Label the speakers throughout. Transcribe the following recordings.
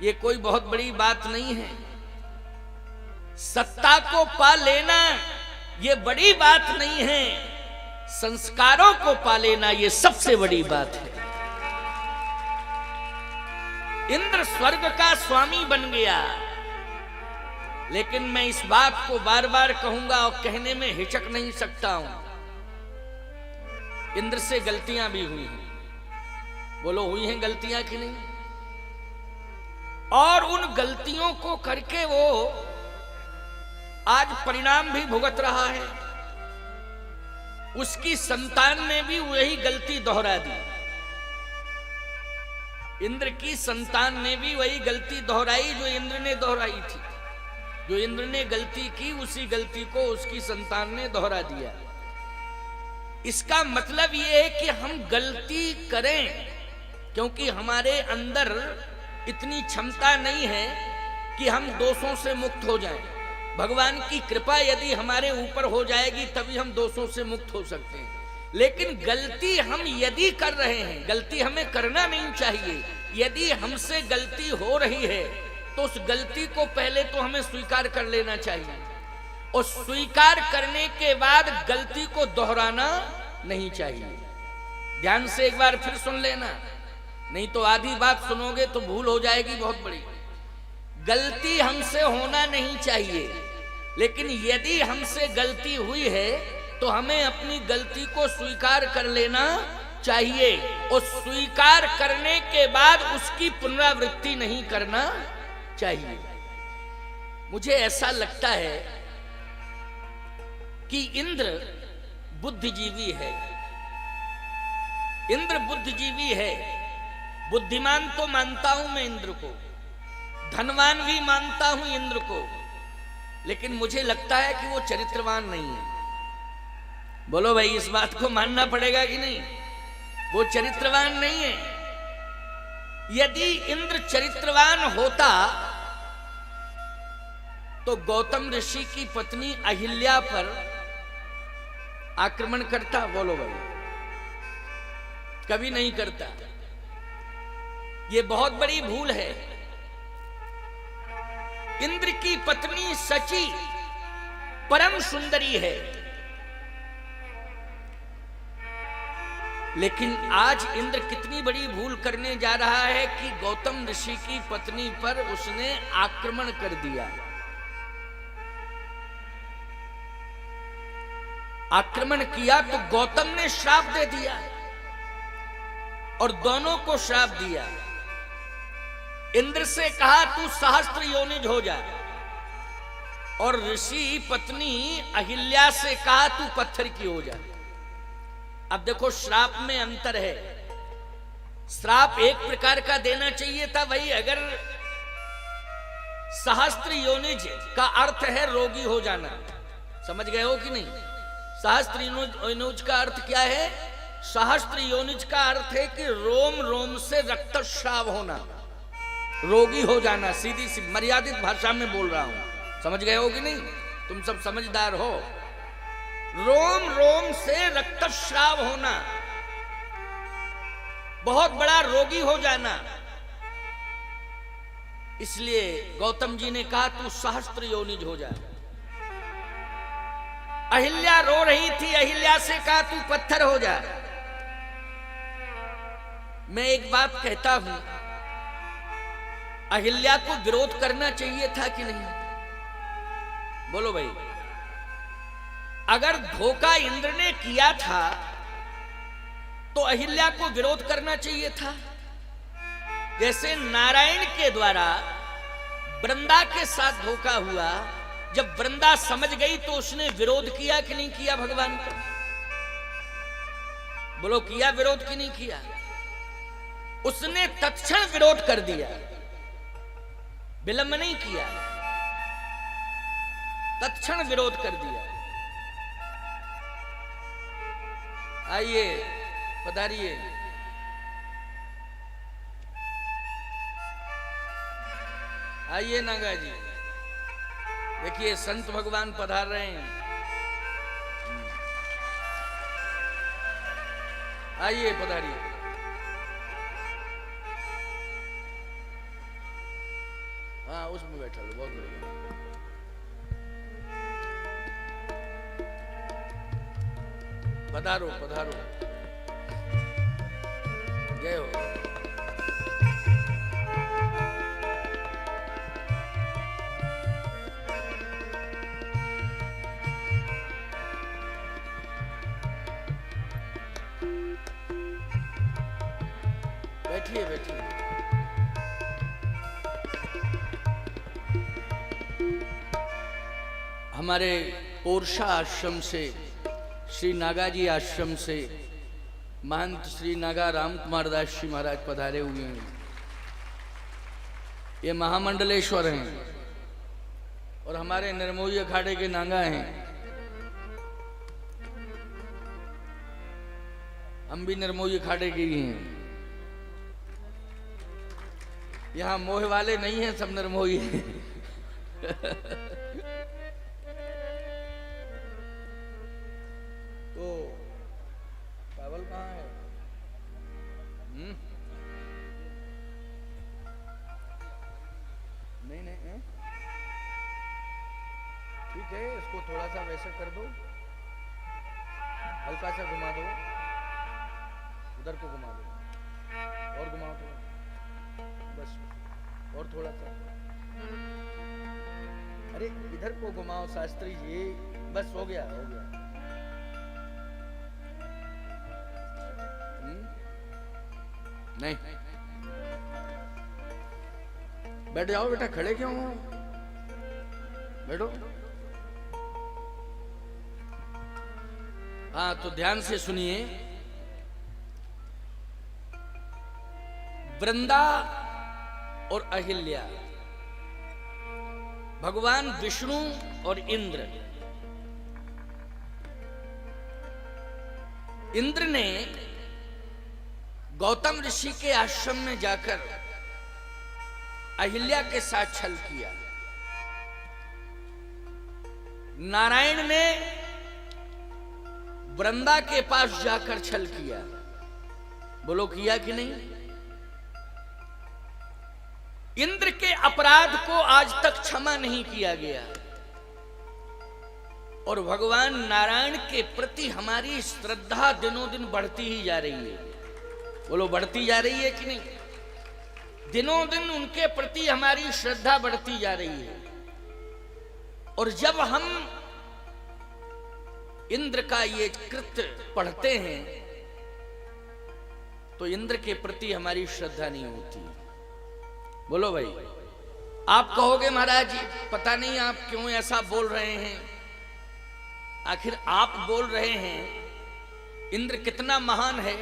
Speaker 1: ये कोई बहुत बड़ी बात नहीं है। सत्ता को पा लेना ये बड़ी बात नहीं है, संस्कारों को पा लेना ये सबसे बड़ी बात है। इंद्र स्वर्ग का स्वामी बन गया, लेकिन मैं इस बात को बार बार कहूंगा और कहने में हिचक नहीं सकता हूं, इंद्र से गलतियां भी हुई हैं। बोलो हुई हैं गलतियां कि नहीं? और उन गलतियों को करके वो आज परिणाम भी भुगत रहा है। उसकी संतान ने भी वही गलती दोहरा दी। इंद्र की संतान ने भी वही गलती दोहराई जो इंद्र ने दोहराई थी। जो इंद्र ने गलती की उसी गलती को उसकी संतान ने दोहरा दिया। इसका मतलब यह है कि हम गलती करें, क्योंकि हमारे अंदर इतनी क्षमता नहीं है कि हम दोषों से मुक्त हो जाएं। भगवान की कृपा यदि हमारे ऊपर हो जाएगी तभी हम दोषों से मुक्त हो सकते हैं। लेकिन गलती हम यदि कर रहे हैं, गलती हमें करना नहीं चाहिए। यदि हमसे गलती हो रही है तो उस गलती को पहले तो हमें स्वीकार कर लेना चाहिए, और स्वीकार करने के बाद गलती को दोहराना नहीं चाहिए। ध्यान से एक बार फिर सुन लेना, नहीं तो आधी बात सुनोगे तो भूल हो जाएगी बहुत बड़ी। गलती हमसे होना नहीं चाहिए, लेकिन यदि हमसे गलती हुई है तो हमें अपनी गलती को स्वीकार कर लेना चाहिए, और स्वीकार करने के बाद उसकी पुनरावृत्ति नहीं करना चाहिए। मुझे ऐसा लगता है कि इंद्र बुद्धिजीवी है। इंद्र बुद्धिजीवी है। बुद्धिमान तो मानता हूं मैं इंद्र को, धनवान भी मानता हूं इंद्र को, लेकिन मुझे लगता है कि वो चरित्रवान नहीं है। बोलो भाई, इस बात को मानना पड़ेगा कि नहीं? वो चरित्रवान नहीं है। यदि इंद्र चरित्रवान होता तो गौतम ऋषि की पत्नी अहिल्या पर आक्रमण करता? बोलो भाई, कभी नहीं करता। ये बहुत बड़ी भूल है। इंद्र की पत्नी सची परम सुंदरी है, लेकिन आज इंद्र कितनी बड़ी भूल करने जा रहा है कि गौतम ऋषि की पत्नी पर उसने आक्रमण कर दिया। आक्रमण किया तो गौतम ने श्राप दे दिया और दोनों को श्राप दिया। इंद्र से कहा तू सहस्त्र योनिज हो जा, और ऋषि पत्नी अहिल्या से कहा तू पत्थर की हो जा। अब देखो, श्राप में अंतर है। श्राप एक प्रकार का देना चाहिए था भाई। अगर सहस्त्र योनिज का अर्थ है रोगी हो जाना, समझ गए हो कि नहीं? सहस्त्र योनिज का अर्थ क्या है? सहस्त्र योनिज का अर्थ है कि रोम रोम से रक्तस्राव होना, रोगी हो जाना। सीधी सी मर्यादित भाषा में बोल रहा हूं, समझ गए हो कि नहीं? तुम सब समझदार हो। रोम रोम से रक्तस्राव होना, बहुत बड़ा रोगी हो जाना। इसलिए गौतम जी ने कहा तू सहस्त्र योनिज हो जा। अहिल्या रो रही थी, अहिल्या से कहा तू पत्थर हो जा। मैं एक बात कहता हूं, अहिल्या को विरोध करना चाहिए था कि नहीं? बोलो भाई, अगर धोखा इंद्र ने किया था तो अहिल्या को विरोध करना चाहिए था। जैसे नारायण के द्वारा वृंदा के साथ धोखा हुआ, जब वृंदा समझ गई तो उसने विरोध किया कि नहीं किया भगवान का? बोलो, किया विरोध कि नहीं किया? उसने तत्क्षण विरोध कर दिया, विलंब नहीं किया, तत्क्षण विरोध कर दिया। आइए, पधारिए। आइए नागा जी, देखिए संत भगवान पधार रहे हैं। आइए, पधारिए। हाँ उसमें बैठा लो, बहुत बढ़िया। पधारो पधारो, जय हो। बैठिए बैठिए। हमारे पोरशा आश्रम से, श्री नागाजी आश्रम से महंत श्री नागा राम कुमार दास जी महाराज पधारे हुए हैं। ये महामंडलेश्वर हैं और हमारे निर्मोही अखाड़े के नागा हैं। हम भी निर्मोही अखाड़े के ही हैं। यहाँ मोह वाले नहीं हैं, सब निर्मोही हैं। तो पावल कहाँ है? नहीं नहीं, ठीक है, इसको थोड़ा सा वैसे कर दो, हल्का सा घुमा दो, उधर को घुमा दो और घुमाओ थोड़ा, बस और थोड़ा सा, अरे इधर को घुमाओ शास्त्री जी, बस हो गया हो गया। नहीं, बैठ जाओ बेटा, खड़े क्यों हो? बैठो। हाँ तो ध्यान से सुनिए। वृंदा और अहिल्या, भगवान विष्णु और इंद्र। इंद्र ने गौतम ऋषि के आश्रम में जाकर अहिल्या के साथ छल किया। नारायण ने वृंदा के पास जाकर छल किया। बोलो किया कि नहीं? इंद्र के अपराध को आज तक क्षमा नहीं किया गया और भगवान नारायण के प्रति हमारी श्रद्धा दिनों दिन बढ़ती ही जा रही है। बोलो बढ़ती जा रही है कि नहीं? दिनों दिन उनके प्रति हमारी श्रद्धा बढ़ती जा रही है। और जब हम इंद्र का ये कृत्य पढ़ते हैं तो इंद्र के प्रति हमारी श्रद्धा नहीं होती। बोलो भाई, आप कहोगे महाराज जी पता नहीं आप क्यों ऐसा बोल रहे हैं। आखिर आप बोल रहे हैं इंद्र कितना महान है,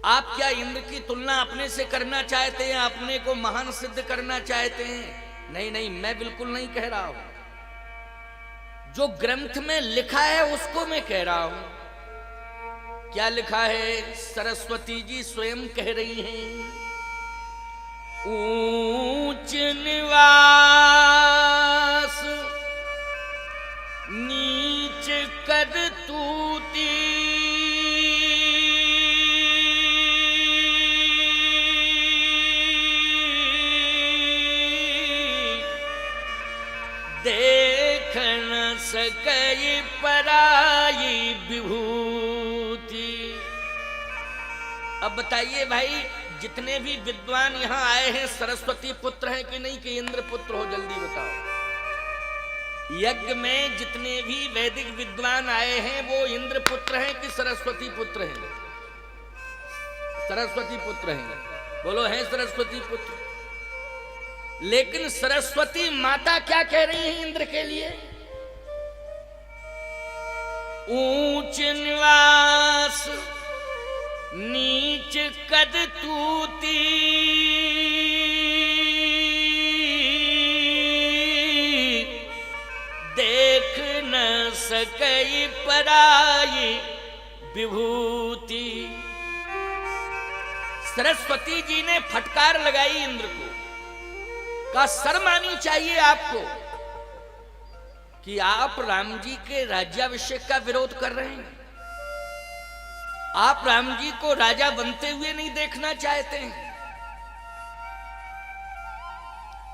Speaker 1: आप क्या इंद्र की तुलना अपने से करना चाहते हैं? अपने को महान सिद्ध करना चाहते हैं? नहीं नहीं, मैं बिल्कुल नहीं कह रहा हूं। जो ग्रंथ में लिखा है उसको मैं कह रहा हूं। क्या लिखा है? सरस्वती जी स्वयं कह रही हैं, ऊंच निवास नीच कद तूती, देख न सकई पराई विभूति। अब बताइए भाई, जितने भी विद्वान यहाँ आए हैं सरस्वती पुत्र हैं कि नहीं कि इंद्र पुत्र हो? जल्दी बताओ। यज्ञ में जितने भी वैदिक विद्वान आए हैं वो इंद्र पुत्र हैं कि सरस्वती पुत्र हैं? सरस्वती पुत्र हैं। बोलो हैं सरस्वती पुत्र। लेकिन सरस्वती माता क्या कह रही है इंद्र के लिए? ऊंच निवास नीच कद तूती, देख न सकई पराई विभूति। सरस्वती जी ने फटकार लगाई इंद्र को, का शर्म आनी चाहिए आपको कि आप राम जी के राज्याभिषेक का विरोध कर रहे हैं। आप राम जी को राजा बनते हुए नहीं देखना चाहते हैं।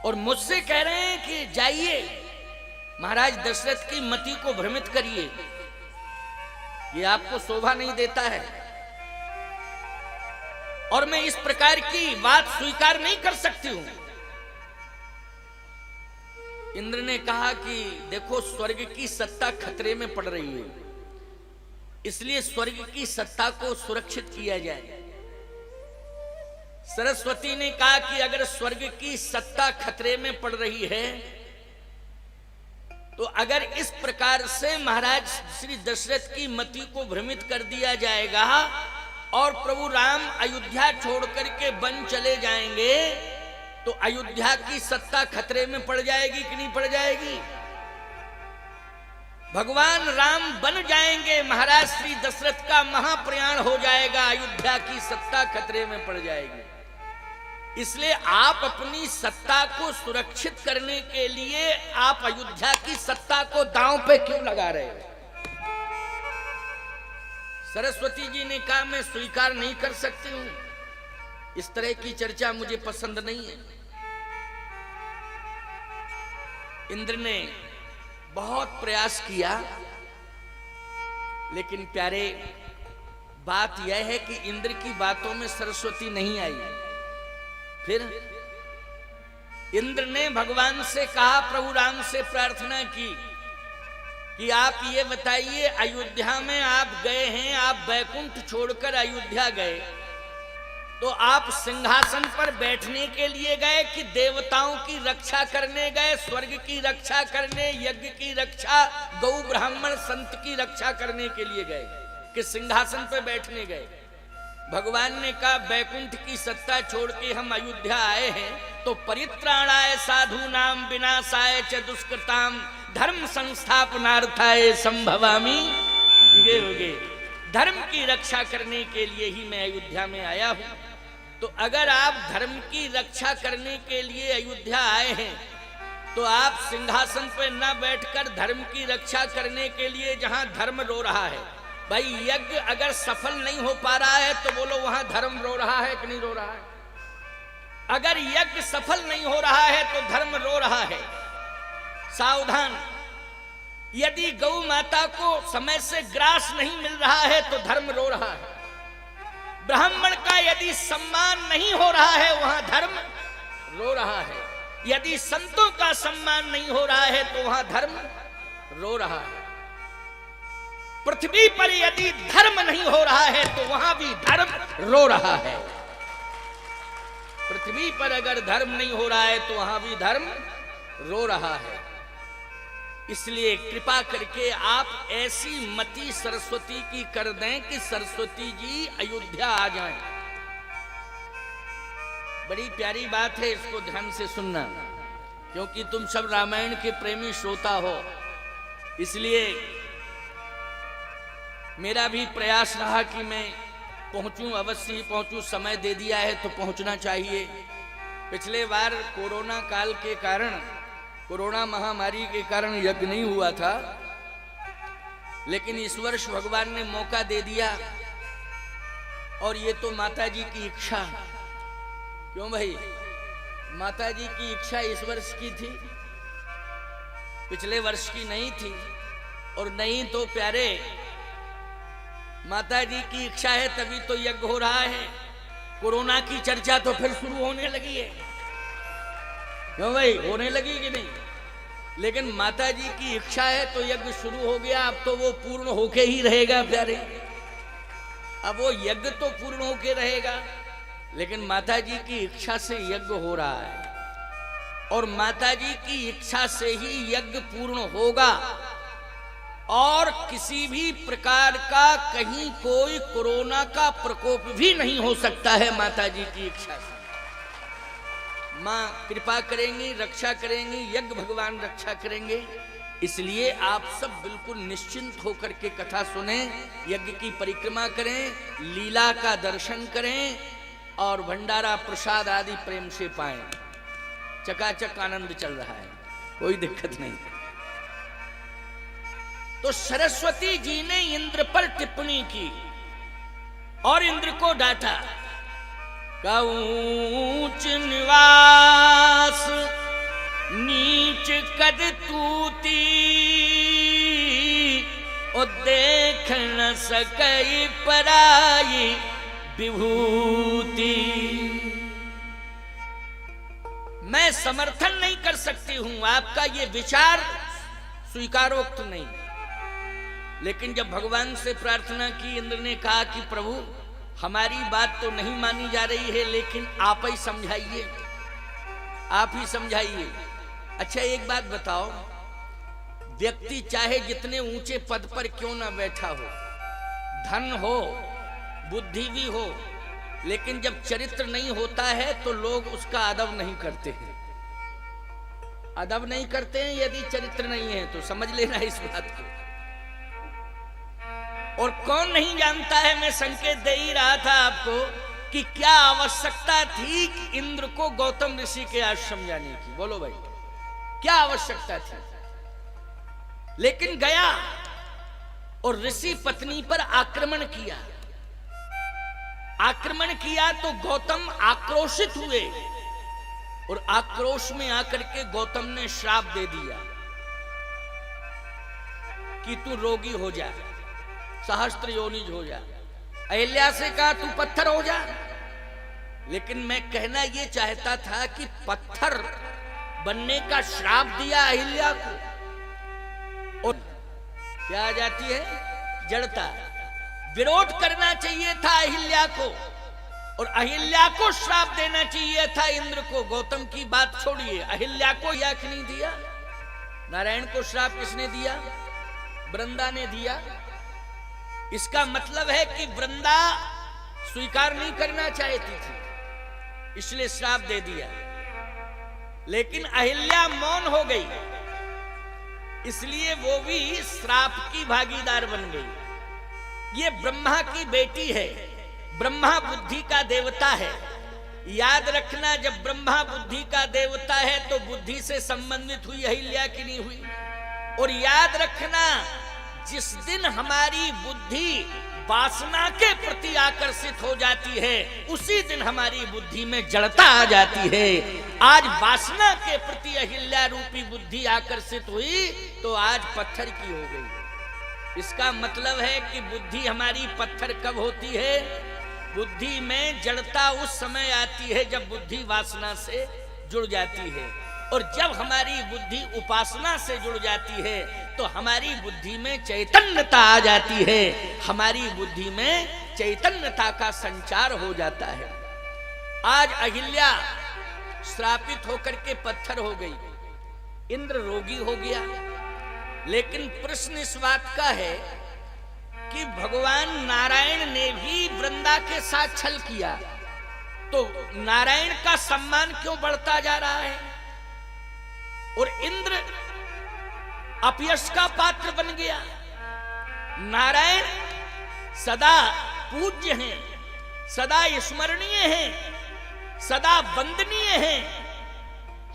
Speaker 1: और मुझसे कह रहे हैं कि जाइए महाराज दशरथ की मति को भ्रमित करिए, ये आपको शोभा नहीं देता है और मैं इस प्रकार की बात स्वीकार नहीं कर सकती हूं। इंद्र ने कहा कि देखो स्वर्ग की सत्ता खतरे में पड़ रही है, इसलिए स्वर्ग की सत्ता को सुरक्षित किया जाए। सरस्वती ने कहा कि अगर स्वर्ग की सत्ता खतरे में पड़ रही है तो अगर इस प्रकार से महाराज श्री दशरथ की मति को भ्रमित कर दिया जाएगा और प्रभु राम अयोध्या छोड़ करके वन चले जाएंगे तो अयोध्या की सत्ता खतरे में पड़ जाएगी कि नहीं पड़ जाएगी? भगवान राम बन जाएंगे, महाराज श्री दशरथ का महाप्रयाण हो जाएगा, अयोध्या की सत्ता खतरे में पड़ जाएगी। इसलिए आप अपनी सत्ता को सुरक्षित करने के लिए आप अयोध्या की सत्ता को दांव पे क्यों लगा रहे हो? सरस्वती जी ने कहा मैं स्वीकार नहीं कर सकती हूं, इस तरह की चर्चा मुझे पसंद नहीं है। इंद्र ने बहुत प्रयास किया, लेकिन प्यारे बात यह है कि इंद्र की बातों में सरस्वती नहीं आई। फिर इंद्र ने भगवान से कहा, प्रभु राम से प्रार्थना की कि आप ये बताइए, अयोध्या में आप गए हैं, आप बैकुंठ छोड़कर अयोध्या गए तो आप सिंहासन पर बैठने के लिए गए कि देवताओं की रक्षा करने गए, स्वर्ग की रक्षा करने, यज्ञ की रक्षा, गौ ब्राह्मण संत की रक्षा करने के लिए गए कि सिंहासन पर बैठने गए? भगवान ने कहा बैकुंठ की सत्ता छोड़ के हम अयोध्या आए हैं तो परित्राणाय साधूनाम विनाशाय च दुष्कृताम धर्म संस्थापनार्थाय संभवामि युगे युगे। धर्म की रक्षा करने के लिए ही मैं अयोध्या में आया हूं। तो अगर आप धर्म की रक्षा करने के लिए अयोध्या आए हैं तो आप सिंहासन पर न बैठकर धर्म की रक्षा करने के लिए जहां धर्म रो रहा है, भाई यज्ञ अगर सफल नहीं हो पा रहा है तो बोलो वहां धर्म रो रहा है कि नहीं रो रहा है? अगर यज्ञ सफल नहीं हो रहा है तो धर्म रो रहा है। सावधान, यदि गौ माता को समय से ग्रास नहीं मिल रहा है तो धर्म रो रहा है। ब्राह्मण का यदि सम्मान नहीं हो रहा है वहां धर्म रो रहा है। यदि संतों का सम्मान नहीं हो रहा है तो वहां धर्म रो रहा है। पृथ्वी पर यदि धर्म नहीं हो रहा है तो वहां भी धर्म रो रहा है। पृथ्वी पर अगर धर्म नहीं हो रहा है तो वहां भी धर्म रो रहा है। इसलिए कृपा करके आप ऐसी मति सरस्वती की कर दें कि सरस्वती जी अयोध्या आ जाएं। बड़ी प्यारी बात है, इसको ध्यान से सुनना, क्योंकि तुम सब रामायण के प्रेमी श्रोता हो। इसलिए मेरा भी प्रयास रहा कि मैं पहुंचूं, अवश्य ही पहुंचूं। समय दे दिया है तो पहुंचना चाहिए। पिछले बार कोरोना काल के कारण, कोरोना महामारी के कारण यज्ञ नहीं हुआ था, लेकिन इस वर्ष भगवान ने मौका दे दिया और ये तो माता जी की इच्छा। क्यों भाई? माता जी की इच्छा इस वर्ष की थी, पिछले वर्ष की नहीं थी। और नहीं तो प्यारे, माता जी की इच्छा है तभी तो यज्ञ हो रहा है। कोरोना की चर्चा तो फिर शुरू होने लगी है। क्यों भाई, होने लगी कि नहीं? लेकिन माता जी की इच्छा है तो यज्ञ शुरू हो गया। अब तो वो पूर्ण होके ही रहेगा प्यारे। अब वो यज्ञ तो पूर्ण होके रहेगा, लेकिन माता जी की इच्छा से यज्ञ हो रहा है और माता जी की इच्छा से ही यज्ञ पूर्ण होगा। और किसी भी प्रकार का कहीं कोई कोरोना का प्रकोप भी नहीं हो सकता है माता जी की इच्छा से। मां कृपा करेंगी, रक्षा करेंगी, यज्ञ भगवान रक्षा करेंगे। इसलिए आप सब बिल्कुल निश्चिंत होकर के कथा सुने, यज्ञ की परिक्रमा करें, लीला का दर्शन करें और भंडारा प्रसाद आदि प्रेम से पाएं। चकाचक आनंद चल रहा है, कोई दिक्कत नहीं। तो सरस्वती जी ने इंद्र पर टिप्पणी की और इंद्र को डांटा। ऊंच निवास पंकज तूती ओ देख न सकई पराई विभूति। मैं समर्थन नहीं कर सकती हूं, आपका ये विचार स्वीकारोक्त नहीं। लेकिन जब भगवान से प्रार्थना की, इंद्र ने कहा कि प्रभु हमारी बात तो नहीं मानी जा रही है, लेकिन आप ही समझाइए, आप ही समझाइए। अच्छा एक बात बताओ, व्यक्ति चाहे जितने ऊंचे पद पर क्यों ना बैठा हो, धन हो, बुद्धि भी हो, लेकिन जब चरित्र नहीं होता है तो लोग उसका अदब नहीं करते हैं। अदब नहीं करते हैं यदि चरित्र नहीं है तो, समझ लेना इस बात को। और कौन नहीं जानता है, मैं संकेत दे ही रहा था आपको कि क्या आवश्यकता थी कि इंद्र को गौतम ऋषि के आश्रम जाने की। बोलो भाई, क्या आवश्यकता थी? लेकिन गया और ऋषि पत्नी पर आक्रमण किया। आक्रमण किया तो गौतम आक्रोशित हुए और आक्रोश में आकर के गौतम ने श्राप दे दिया कि तू रोगी हो जा, सहस्त्र योनिज हो जा। अहिल्या से कहा तू पत्थर हो जा। लेकिन मैं कहना यह चाहता था कि पत्थर बनने का श्राप दिया अहिल्या को, और क्या आ जाती है? जड़ता। विरोध करना चाहिए था अहिल्या को, और अहिल्या को श्राप देना चाहिए था इंद्र को। गौतम की बात छोड़िए, अहिल्या को या कि नहीं दिया? नारायण को श्राप किसने दिया? वृंदा ने दिया। इसका मतलब है कि वृंदा स्वीकार नहीं करना चाहती थी, इसलिए श्राप दे दिया। लेकिन अहिल्या मौन हो गई, इसलिए वो भी श्राप की भागीदार बन गई। ये ब्रह्मा की बेटी है, ब्रह्मा बुद्धि का देवता है। याद रखना, जब ब्रह्मा बुद्धि का देवता है तो बुद्धि से संबंधित हुई अहिल्या की नहीं हुई। और याद रखना, जिस दिन हमारी बुद्धि वासना के प्रति आकर्षित हो जाती है, उसी दिन हमारी बुद्धि में जड़ता आ जाती है। आज वासना के प्रति अहिल्या रूपी बुद्धि आकर्षित हुई तो आज पत्थर की हो गई। इसका मतलब है कि बुद्धि हमारी पत्थर कब होती है? बुद्धि में जड़ता उस समय आती है जब बुद्धि वासना से जुड़ जाती है। और जब हमारी बुद्धि उपासना से जुड़ जाती है तो हमारी बुद्धि में चैतन्यता आ जाती है, हमारी बुद्धि में चैतन्यता का संचार हो जाता है। आज अहिल्या श्रापित होकर के पत्थर हो गई, इंद्र रोगी हो गया। लेकिन प्रश्न इस बात का है कि भगवान नारायण ने भी वृंदा के साथ छल किया, तो नारायण का सम्मान क्यों बढ़ता जा रहा है और इंद्र अपयश का पात्र बन गया? नारायण सदा पूज्य हैं, सदा स्मरणीय हैं, सदा वंदनीय हैं।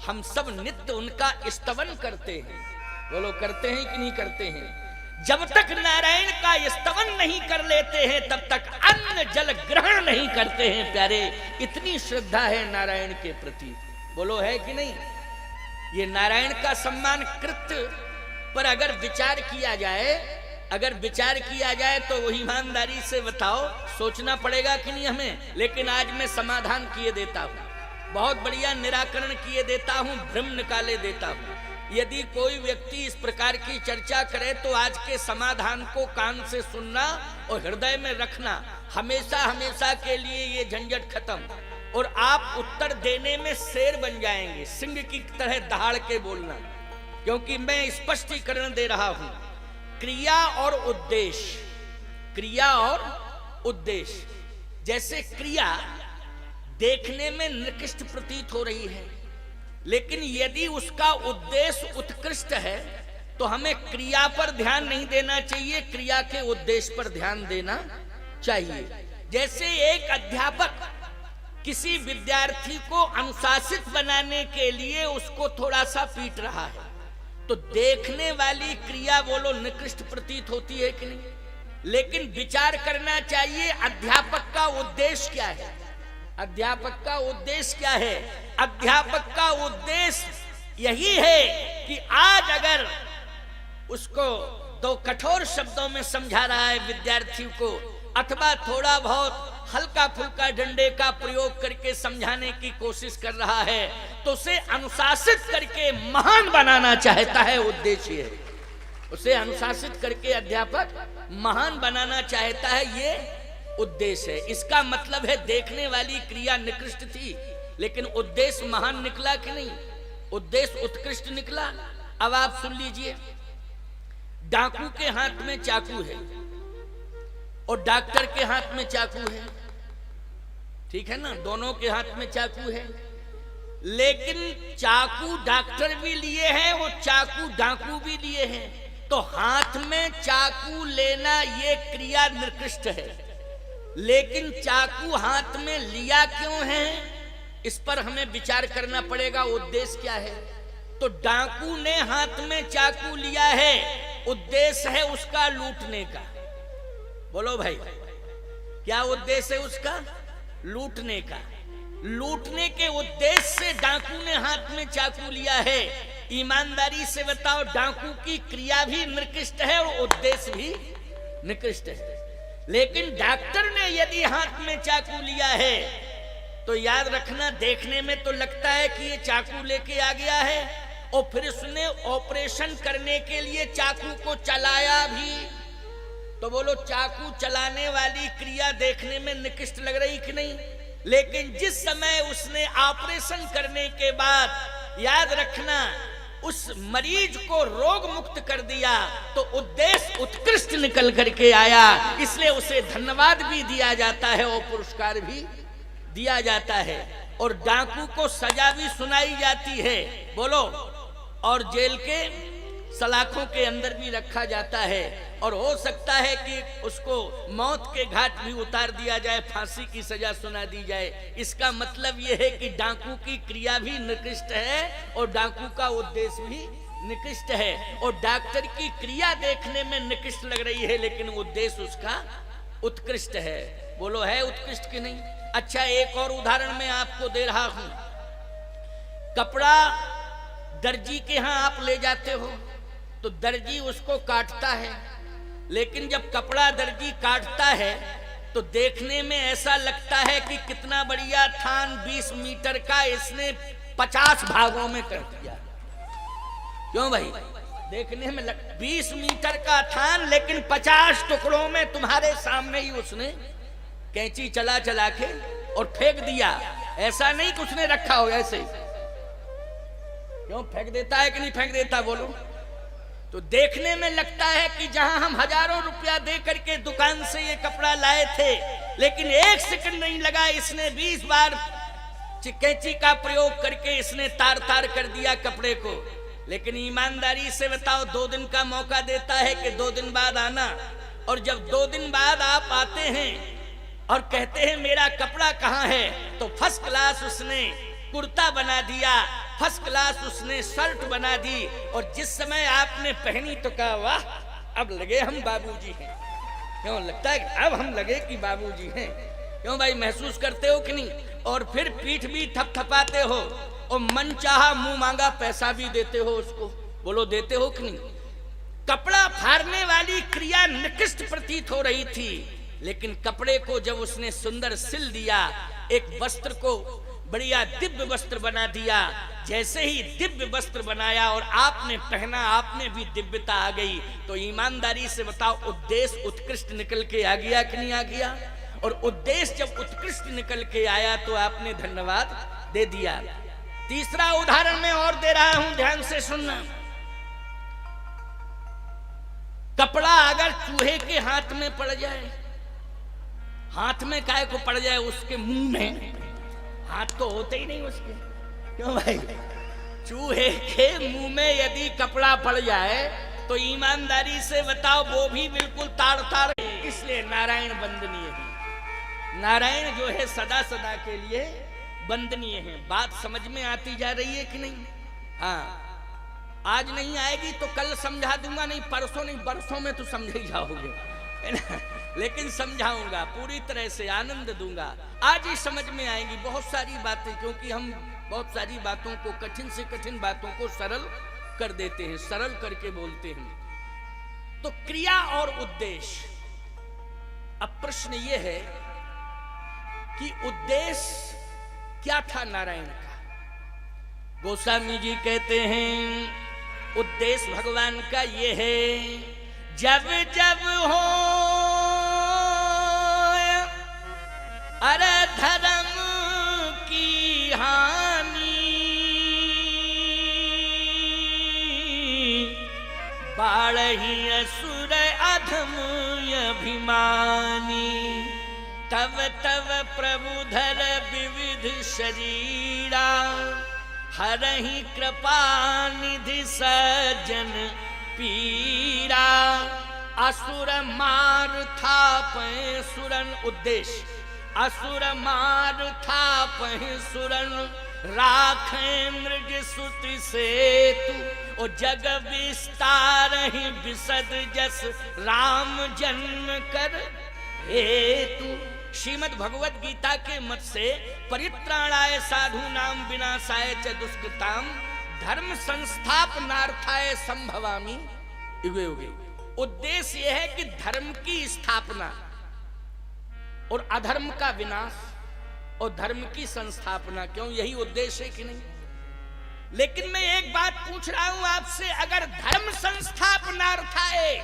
Speaker 1: हम सब नित्य उनका स्तवन करते हैं। बोलो, करते हैं कि नहीं करते हैं? जब तक नारायण का स्तवन नहीं कर लेते हैं तब तक अन्न जल ग्रहण नहीं करते हैं। प्यारे, इतनी श्रद्धा है नारायण के प्रति। बोलो, है कि नहीं? ये नारायण का सम्मान कृत्य पर अगर विचार किया जाए, अगर विचार किया जाए तो वो ईमानदारी से बताओ, सोचना पड़ेगा कि नहीं हमें? लेकिन आज मैं समाधान किए देता हूं, बहुत बढ़िया निराकरण किए देता हूं, भ्रम निकाले देता हूं। यदि कोई व्यक्ति इस प्रकार की चर्चा करे तो आज के समाधान को कान से सुनना और हृदय में रखना, हमेशा हमेशा के लिए ये झंझट खत्म। और आप उत्तर देने में शेर बन जाएंगे, सिंह की तरह दहाड़ के बोलना, क्योंकि मैं स्पष्टीकरण दे रहा हूं। क्रिया और उद्देश्य, क्रिया और उद्देश्य। जैसे क्रिया देखने में निकृष्ट प्रतीत हो रही है, लेकिन यदि उसका उद्देश्य उत्कृष्ट है तो हमें क्रिया पर ध्यान नहीं देना चाहिए, क्रिया के उद्देश्य पर ध्यान देना चाहिए। जैसे एक अध्यापक किसी विद्यार्थी को अनुशासित बनाने के लिए उसको थोड़ा सा पीट रहा है, तो देखने वाली क्रिया बोलो निकृष्ट प्रतीत होती है कि नहीं? लेकिन विचार करना चाहिए अध्यापक का उद्देश्य क्या है। अध्यापक का उद्देश्य क्या है? अध्यापक का उद्देश्य यही है कि आज अगर उसको दो कठोर शब्दों में समझा रहा है विद्यार्थी को, अथवा थोड़ा बहुत हल्का फुल्का डंडे का प्रयोग करके समझाने की कोशिश कर रहा है, तो उसे अनुशासित करके महान बनाना चाहता है, उद्देश्य है। उसे अनुशासित करके अध्यापक महान बनाना चाहता है, ये उद्देश्य है। इसका मतलब है देखने वाली क्रिया निकृष्ट थी, लेकिन उद्देश्य महान निकला कि नहीं? उद्देश्य उत्कृष्ट निकला। अब आप सुन लीजिए, डाकू के हाथ में चाकू है और डॉक्टर के हाथ में चाकू है, ठीक है ना, दोनों के हाथ में चाकू है, लेकिन चाकू डॉक्टर भी लिए हैं और चाकू डाकू भी लिए हैं। तो हाथ में चाकू लेना ये क्रिया निकृष्ट है, लेकिन चाकू हाथ में लिया क्यों है, इस पर हमें विचार करना पड़ेगा। उद्देश्य क्या है? तो डाकू ने हाथ में चाकू लिया है, उद्देश्य है उसका लूटने का। बोलो भाई, क्या उद्देश्य है उसका? लूटने का। लूटने के उद्देश्य से डाकू ने हाथ में चाकू लिया है। ईमानदारी से बताओ, डाकू की क्रिया भी निकृष्ट है और उद्देश्य भी निकृष्ट है। लेकिन डॉक्टर ने यदि हाथ में चाकू लिया है तो याद रखना, देखने में तो लगता है कि ये चाकू लेके आ गया है, और फिर उसने ऑपरेशन करने के लिए चाकू को चलाया भी। तो बोलो, चाकू चलाने वाली क्रिया देखने में निकृष्ट लग रही कि नहीं? लेकिन जिस समय उसने ऑपरेशन करने के बाद, याद रखना, उस मरीज को रोग मुक्त कर दिया, तो उद्देश्य उत्कृष्ट निकल करके आया। इसलिए उसे धन्यवाद भी दिया जाता है और पुरस्कार भी दिया जाता है, और डाकू को सजा भी सुनाई जाती है। बोलो, और जेल के सलाखों के अंदर भी रखा जाता है, और हो सकता है कि उसको मौत के घाट भी उतार दिया जाए, फांसी की सजा सुना दी जाए। इसका मतलब यह है कि डाकू की क्रिया भी निकृष्ट है और डाकू का उद्देश्य भी निकृष्ट है, और डॉक्टर की क्रिया देखने में निकृष्ट लग रही है, लेकिन उद्देश्य उसका उत्कृष्ट है। बोलो, है उत्कृष्ट कि नहीं? अच्छा, एक और उदाहरण मैं आपको दे रहा हूं। कपड़ा दर्जी के यहां आप ले जाते हो तो दर्जी उसको काटता है, लेकिन जब कपड़ा दर्जी काटता है तो देखने में ऐसा लगता है कि कितना बढ़िया थान 20 मीटर का इसने 50 भागों में कर दिया। क्यों भाई? देखने में 20 मीटर का थान, लेकिन 50 टुकड़ों में तुम्हारे सामने ही उसने कैंची चला चला के और फेंक दिया। ऐसा नहीं कि उसने रखा हो, ऐसे क्यों फेंक देता है कि नहीं फेंक देता? बोलो। तो देखने में लगता है कि जहां हम हजारों रुपया दे करके दुकान से ये कपड़ा लाए थे, लेकिन एक सेकंड नहीं लगा, इसने 20 बार कैंची का प्रयोग करके इसने तार तार कर दिया कपड़े को। लेकिन ईमानदारी से बताओ, 2 दिन का मौका देता है कि 2 दिन बाद आना, और जब 2 दिन बाद आप आते हैं और कहते हैं मेरा कपड़ा कहाँ है, तो फर्स्ट क्लास उसने कुर्ता बना दिया, फर्स्ट क्लास उसने शर्ट बना दी, और जिस समय आपने पहनी तो कहा वाह, अब लगे हम बाबूजी हैं। क्यों लगता है अब हम लगे कि बाबूजी हैं? क्यों भाई, महसूस करते हो कि नहीं? और फिर पीठ भी थपथपाते हो और मन चाहा मुंह मांगा पैसा भी देते हो उसको। बोलो, देते हो कि नहीं? कपड़ा फाड़ने वाली क्रिया निकृष्ट प्रतीत हो रही थी, लेकिन कपड़े को जब उसने सुंदर सिल दिया, एक वस्त्र को बढ़िया दिव्य वस्त्र बना दिया, जैसे ही दिव्य वस्त्र बनाया और आपने पहना, आपने भी दिव्यता आ गई। तो ईमानदारी से बताओ, उद्देश्य उत्कृष्ट निकल के आ गया कि नहीं आ गया? और उद्देश्य जब उत्कृष्ट निकल के आया तो आपने धन्यवाद दे दिया। तीसरा उदाहरण मैं और दे रहा हूं, ध्यान से सुनना। कपड़ा अगर चूहे के हाथ में पड़ जाए, हाथ में काहे को पड़ जाए, उसके मुंह में, हाथ तो होते ही नहीं उसके। क्यों भाई? चूहे के मुंह में यदि कपड़ा पड़ जाए तो ईमानदारी से बताओ, वो भी बिल्कुल ताड़ ताड़। इसलिए नारायण वंदनीय है। नारायण जो है सदा सदा के लिए वंदनीय है। बात समझ में आती जा रही है कि नहीं? हाँ, आज नहीं आएगी तो कल समझा दूंगा, नहीं परसों नहीं बरसों में तो समझ ही जाओगे, है ना? लेकिन समझाऊंगा पूरी तरह से, आनंद दूंगा। आज ही समझ में आएंगी बहुत सारी बातें, क्योंकि हम बहुत सारी बातों को, कठिन से कठिन बातों को सरल कर देते हैं, सरल करके बोलते हैं। तो क्रिया और उद्देश्य। अब प्रश्न यह है कि उद्देश्य क्या था नारायण का? गोस्वामी जी कहते हैं उद्देश्य भगवान का ये है, जब जब हो अरे धर्म की हानि, बाढ़ही असुर अधम अभिमानी, तब तब प्रभु धर विविध शरीरा, हरहि कृपा निधि सज्जन पीरा, असुर मार था पै सुरन। उद्देश्य असुर मार था पै सुरन, राखे मृग सुति सेतु, और जग विस्तार ही विशद जस राम जन्म कर हेतु। श्रीमद् भगवत गीता के मत से परित्राणाय साधु नाम विनाशाय च दुष्कृताम, धर्म संस्थापनार्थाय संभवामि युगे युगे। उद्देश्य यह है कि धर्म की स्थापना और अधर्म का विनाश और धर्म की संस्थापना। क्यों? यही उद्देश्य है कि नहीं? लेकिन मैं एक बात पूछ रहा हूं आपसे, अगर धर्म संस्थापनार्थाय,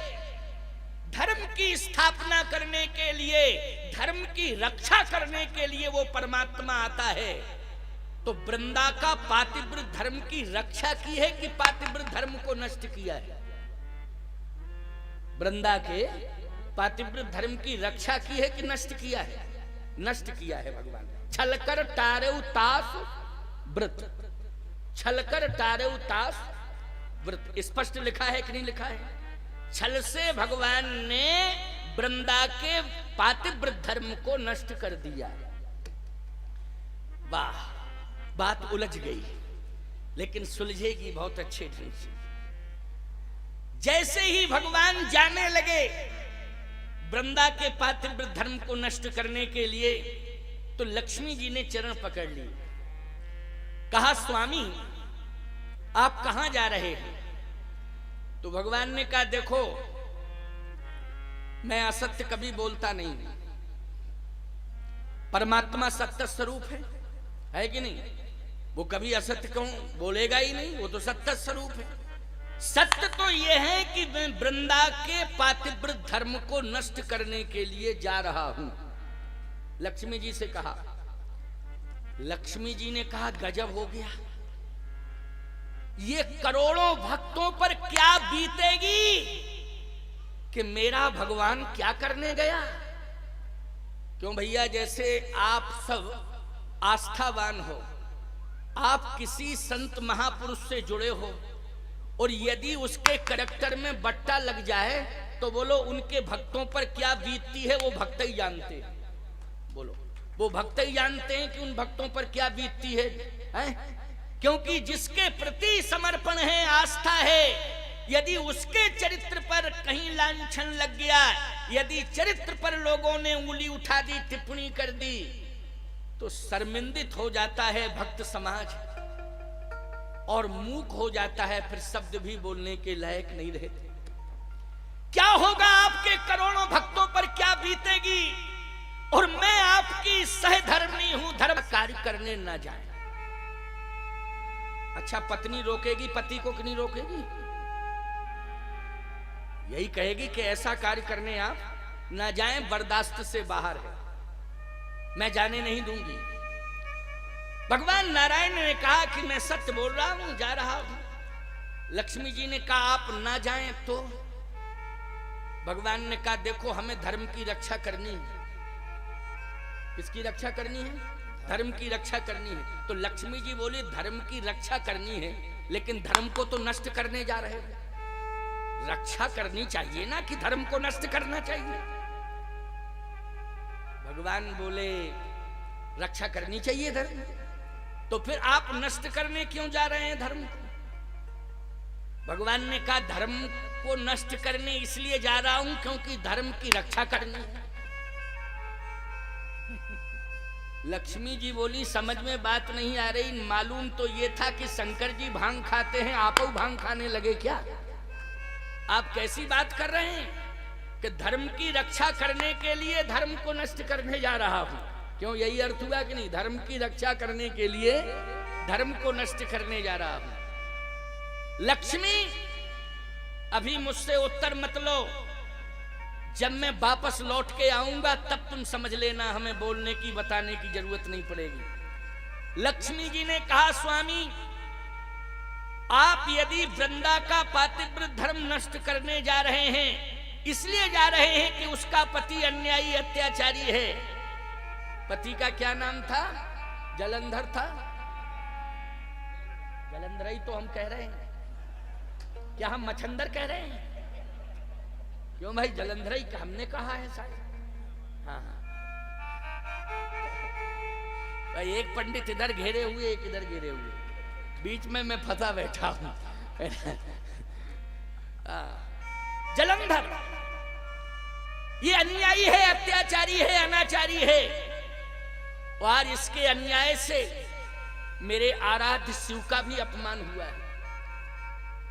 Speaker 1: धर्म की स्थापना करने के लिए, धर्म की रक्षा करने के लिए वो परमात्मा आता है, तो वृंदा का पातिव्रत धर्म की रक्षा की है कि पातिव्रत धर्म को नष्ट किया है? वृंदा के पातिव्रत धर्म की रक्षा की है कि नष्ट किया है? नष्ट किया है भगवान। छलकर टारेउ तास व्रत, छलकर टारेउ तास व्रत, स्पष्ट लिखा है कि नहीं लिखा है? छल से भगवान ने वृंदा के पातिव्रत धर्म को नष्ट कर दिया। वाह, बात उलझ गई, लेकिन सुलझेगी बहुत अच्छे ढंग से। जैसे ही भगवान जाने लगे वृंदा के पातिव्रत धर्म को नष्ट करने के लिए, तो लक्ष्मी जी ने चरण पकड़ लिए। कहा, स्वामी आप कहां जा रहे हैं? तो भगवान ने कहा, देखो मैं असत्य कभी बोलता नहीं, परमात्मा सत्य स्वरूप है कि नहीं? वो कभी असत्य क्यों बोलेगा ही नहीं, वो तो सत्य स्वरूप है। सत्य तो यह है कि मैं वृंदा के पातिव्रत धर्म को नष्ट करने के लिए जा रहा हूं। लक्ष्मी जी से कहा। लक्ष्मी जी ने कहा, गजब हो गया, ये करोड़ों भक्तों पर क्या बीतेगी कि मेरा भगवान क्या करने गया। क्यों भैया, जैसे आप सब आस्थावान हो, आप किसी संत महापुरुष से जुड़े हो, और यदि उसके करैक्टर में बट्टा लग जाए तो बोलो उनके भक्तों पर क्या बीतती है, वो भक्त ही जानते हैं। बोलो, वो भक्त ही जानते हैं कि उन भक्तों पर क्या बीतती है? क्योंकि जिसके प्रति समर्पण है, आस्था है, यदि उसके चरित्र पर कहीं लांछन लग गया, यदि चरित्र पर लोगों ने उंगली उठा दी, टिप्पणी कर दी, तो शर्मिंदित हो जाता है भक्त समाज और मूक हो जाता है, फिर शब्द भी बोलने के लायक नहीं रहते। क्या होगा, आपके करोड़ों भक्तों पर क्या बीतेगी, और मैं आपकी सहधर्मी हूं, धर्म कार्य करने ना जाए। अच्छा, पत्नी रोकेगी पति को कि नहीं रोकेगी? यही कहेगी कि ऐसा कार्य करने आप ना जाएं, बर्दाश्त से बाहर है, मैं जाने नहीं दूंगी। भगवान नारायण ने कहा कि मैं सत्य बोल रहा हूं, जा रहा हूं। लक्ष्मी जी ने कहा, आप ना जाएं तो? भगवान ने कहा, देखो हमें धर्म की रक्षा करनी है। किसकी रक्षा करनी है? धर्म की रक्षा करनी है। तो लक्ष्मी जी बोली, धर्म की रक्षा करनी है, लेकिन धर्म को तो नष्ट करने जा रहे हैं। रक्षा करनी चाहिए ना कि धर्म को नष्ट करना चाहिए? भगवान बोले, रक्षा करनी चाहिए धर्म, तो फिर आप नष्ट करने क्यों जा रहे हैं धर्म को? भगवान ने कहा, धर्म को नष्ट करने इसलिए जा रहा हूं क्योंकि धर्म की रक्षा करनी है। लक्ष्मी जी बोली समझ में बात नहीं आ रही, मालूम तो ये था कि शंकर जी भांग खाते हैं, आप भांग खाने लगे क्या? आप कैसी बात कर रहे हैं कि धर्म की रक्षा करने के लिए धर्म को नष्ट करने जा रहा हूं? क्यों, यही अर्थ हुआ कि नहीं? धर्म की रक्षा करने के लिए धर्म को नष्ट करने जा रहा हूं। लक्ष्मी अभी मुझसे उत्तर मत लो, जब मैं वापस लौट के आऊंगा तब तुम समझ लेना, हमें बोलने की बताने की जरूरत नहीं पड़ेगी। लक्ष्मी जी ने कहा स्वामी, आप यदि वृंदा का पातिव्रत धर्म नष्ट करने जा रहे हैं, इसलिए जा रहे हैं कि उसका पति अन्यायी अत्याचारी है। पति का क्या नाम था? जलंधर था। जलंधर ही तो हम कह रहे हैं, क्या हम मच्छंदर कह रहे हैं? क्यों भाई, जलंधर ही हमने कहा है शायद। हाँ भाई, एक पंडित इधर घेरे हुए, एक इधर घेरे हुए, बीच में मैं फंसा बैठा हूं। जलंधर ये अन्यायी है, अत्याचारी है, अनाचारी है, और इसके अन्याय से मेरे आराध्य शिव का भी अपमान हुआ है।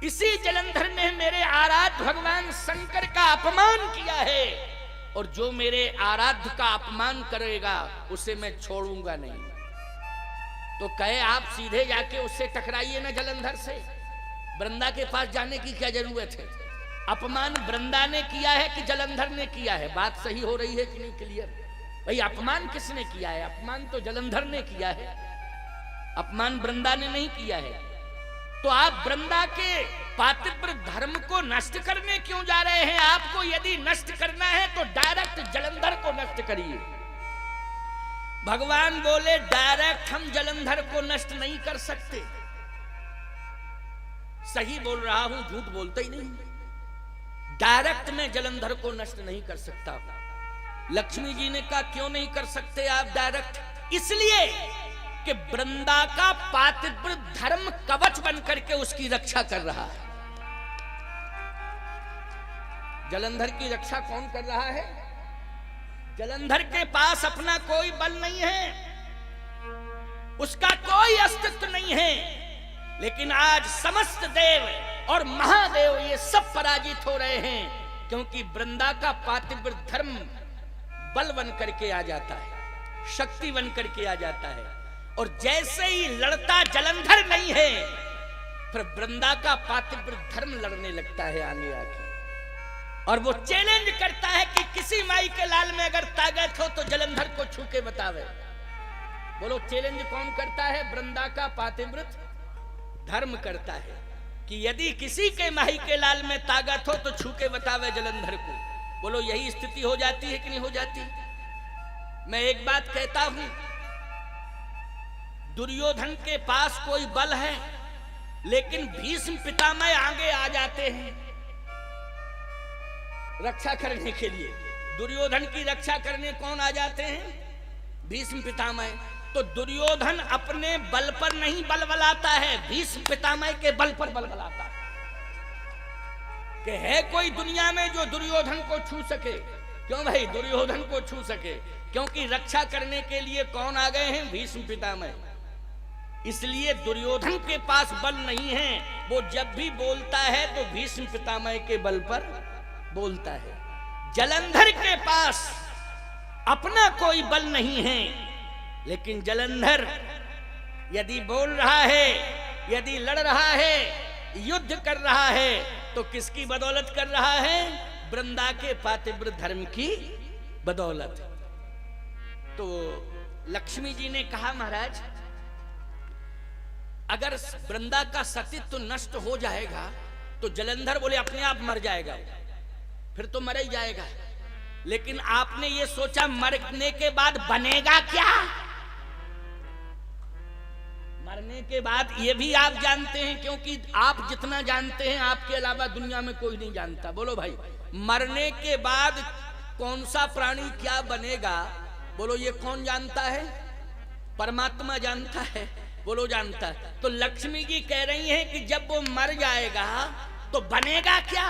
Speaker 1: इसी जलंधर ने मेरे आराध्य भगवान शंकर का अपमान किया है, और जो मेरे आराध्य का अपमान करेगा उसे मैं छोड़ूंगा नहीं। तो कहे आप सीधे जाके उससे टकराइए ना, जलंधर से। वृंदा के पास जाने की क्या जरूरत है? अपमान वृंदा ने किया है कि जलंधर ने किया है? बात सही हो रही है कि नहीं? क्लियर भाई, अपमान किसने किया है? अपमान तो जलंधर ने किया है, अपमान वृंदा ने नहीं किया है। तो आप वृंदा के पातिव्रत धर्म को नष्ट करने क्यों जा रहे हैं? आपको यदि नष्ट करना है तो डायरेक्ट जलंधर को नष्ट करिए। भगवान बोले डायरेक्ट हम जलंधर को नष्ट नहीं कर सकते। सही बोल रहा हूं, झूठ बोलते ही नहीं। डायरेक्ट मैं जलंधर को नष्ट नहीं कर सकता। लक्ष्मी जी ने कहा क्यों नहीं कर सकते आप डायरेक्ट? इसलिए कि वृंदा का पातिव्रत धर्म कवच बन करके उसकी रक्षा कर रहा है। जलंधर की रक्षा कौन कर रहा है? जलंधर के पास अपना कोई बल नहीं है, उसका कोई अस्तित्व नहीं है, लेकिन आज समस्त देव और महादेव ये सब पराजित हो रहे हैं, क्योंकि वृंदा का पातिव्रत धर्म बल बन करके आ जाता है, शक्ति बन करके आ जाता है। और जैसे ही लड़ता जलंधर नहीं है, फिर वृंदा का पातिव्रत धर्म लड़ने लगता है आगे आके, और वो चैलेंज करता है कि किसी माई के लाल में अगर ताकत हो तो जलंधर को छू के बतावे। बोलो चैलेंज कौन करता है? वृंदा का पातिव्रत धर्म करता है कि यदि किसी के माई के लाल में ताकत हो तो छू के बतावे जलंधर को। बोलो यही स्थिति हो जाती है कि नहीं हो जाती? मैं एक बात कहता हूं, दुर्योधन के पास कोई बल है, लेकिन भीष्म पितामह आगे आ जाते हैं रक्षा करने के लिए। दुर्योधन की रक्षा करने कौन आ जाते हैं? भीष्म पितामह। तो दुर्योधन अपने बल पर नहीं बल बलाता है, भीष्म पितामह के बल पर बल बलाता है। कि है कोई दुनिया में जो दुर्योधन को छू सके? क्यों भाई दुर्योधन को छू सके? क्योंकि रक्षा करने के लिए कौन आ गए हैं? भीष्म पितामह। इसलिए दुर्योधन के पास बल नहीं है, वो जब भी बोलता है तो भीष्म पितामह के बल पर बोलता है। जलंधर के पास अपना कोई बल नहीं है, लेकिन जलंधर यदि बोल रहा है, यदि लड़ रहा है, युद्ध कर रहा है, तो किसकी बदौलत कर रहा है? वृंदा के पातिव्रत धर्म की बदौलत। तो लक्ष्मी जी ने कहा महाराज, अगर वृंदा का सतीत्व नष्ट हो जाएगा तो जलंधर बोले अपने आप मर जाएगा, फिर तो मर ही जाएगा। लेकिन आपने ये सोचा मरने के बाद बनेगा क्या? मरने के बाद ये भी आप जानते हैं, क्योंकि आप जितना जानते हैं आपके अलावा दुनिया में कोई नहीं जानता। बोलो भाई, मरने के बाद कौन सा प्राणी क्या बनेगा, बोलो ये कौन जानता है? परमात्मा जानता है। बोलो जानता है। तो लक्ष्मी जी कह रही हैं कि जब वो मर जाएगा तो बनेगा क्या?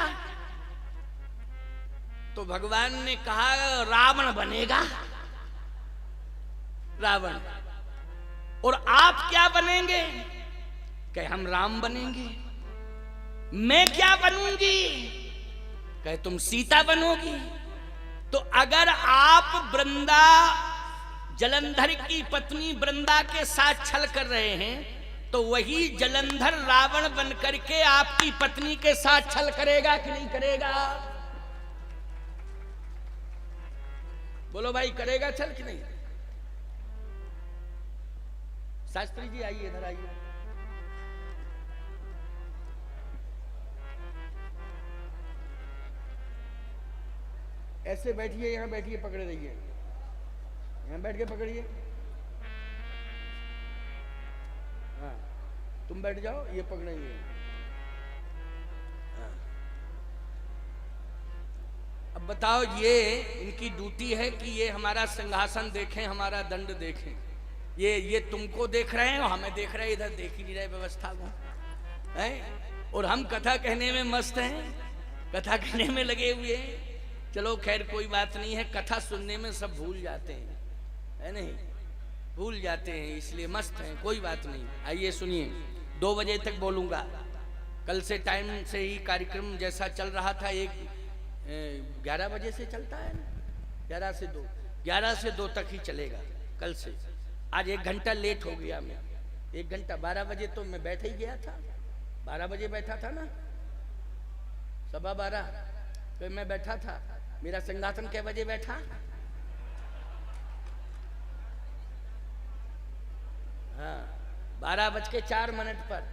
Speaker 1: तो भगवान ने कहा रावण बनेगा। रावण। और आप क्या बनेंगे? कहे हम राम बनेंगे। मैं क्या बनूंगी? कहे तुम सीता बनोगी। तो अगर आप वृंदा, जलंधर की पत्नी वृंदा के साथ छल कर रहे हैं, तो वही जलंधर रावण बन करके आपकी पत्नी के साथ छल करेगा कि नहीं करेगा? बोलो भाई, करेगा छल कि नहीं? शास्त्री जी आइए, इधर आइए। ऐसे बैठिए, यहां बैठिए, पकड़े रहिए, यहां बैठ के पकड़िए। हाँ, तुम बैठ जाओ, ये पकड़ेंगे। हाँ। अब बताओ, ये इनकी ड्यूटी है कि ये हमारा सिंहासन देखें, हमारा दंड देखें। ये तुमको देख रहे हैं और हमें देख रहे हैं, इधर देख ही नहीं रहे व्यवस्था को, हैं? और हम कथा कहने में मस्त हैं, कथा कहने में लगे हुए हैं। चलो खैर कोई बात नहीं है, कथा सुनने में सब भूल जाते हैं, है नहीं? भूल जाते हैं, इसलिए मस्त हैं, कोई बात नहीं। आइए सुनिए, 2 बजे तक बोलूँगा। कल से टाइम से ही कार्यक्रम जैसा चल रहा था, 11 बजे से चलता है ना, 11 से 2 तक ही चलेगा कल से। आज 1 घंटा लेट हो गया मैं, 1 घंटा। 12 बजे तो मैं बैठ ही गया था, 12 बजे बैठा था ना, 12:15 तो मैं बैठा था। मेरा सिंहासन कै बजे बैठा? हाँ, 12:04 पर,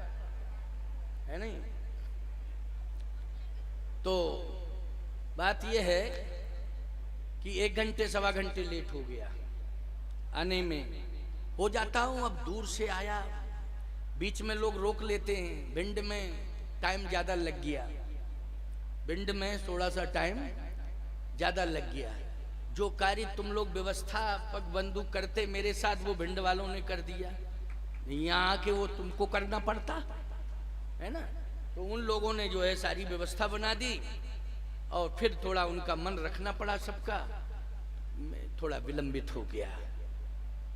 Speaker 1: है नहीं? तो बात यह है कि 1 घंटे 1.25 घंटे लेट हो गया आने में। हो जाता हूं, अब दूर से आया, बीच में लोग रोक लेते हैं। भिंड में टाइम ज्यादा लग गया, भिंड में थोड़ा सा टाइम ज्यादा लग गया। जो कार्य तुम लोग व्यवस्था पग बंदूक करते मेरे साथ, वो भिंड वालों ने कर दिया। यहाँ आके वो तुमको करना पड़ता है ना। तो उन लोगों ने जो है सारी व्यवस्था बना दी, और फिर थोड़ा उनका मन रखना पड़ा सबका, थोड़ा विलंबित हो गया।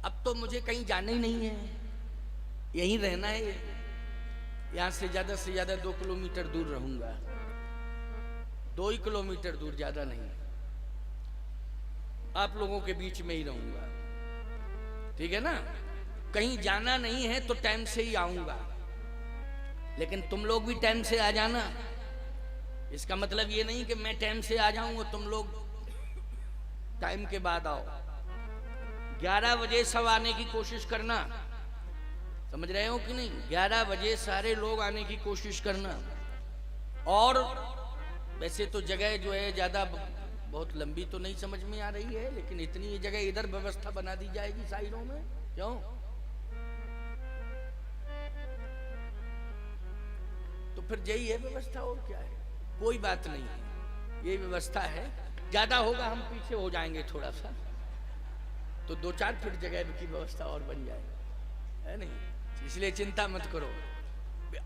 Speaker 1: अब तो मुझे कहीं जाना ही नहीं है, यहीं रहना है। यहाँ से ज्यादा 2 किलोमीटर दूर रहूंगा, 2 ही किलोमीटर दूर, ज्यादा नहीं। आप लोगों के बीच में ही रहूंगा, ठीक है ना। कहीं जाना नहीं है तो टाइम से ही आऊंगा, लेकिन तुम लोग भी टाइम से आ जाना। इसका मतलब ये नहीं कि मैं टाइम से आ जाऊंगा, तुम लोग टाइम के बाद आओ। 11 बजे सब आने की कोशिश करना, समझ रहे हो कि नहीं? 11 बजे सारे लोग आने की कोशिश करना। और वैसे तो जगह जो है ज्यादा बहुत लंबी तो नहीं समझ में आ रही है, लेकिन इतनी जगह इधर व्यवस्था बना दी जाएगी साइडों में, क्यों? तो फिर यही है व्यवस्था, और क्या है? कोई बात नहीं है, ये व्यवस्था है। ज्यादा होगा हम पीछे हो जाएंगे थोड़ा सा, तो 2-4 फीट जगह की व्यवस्था और बन जाए, है नहीं? इसलिए चिंता मत करो,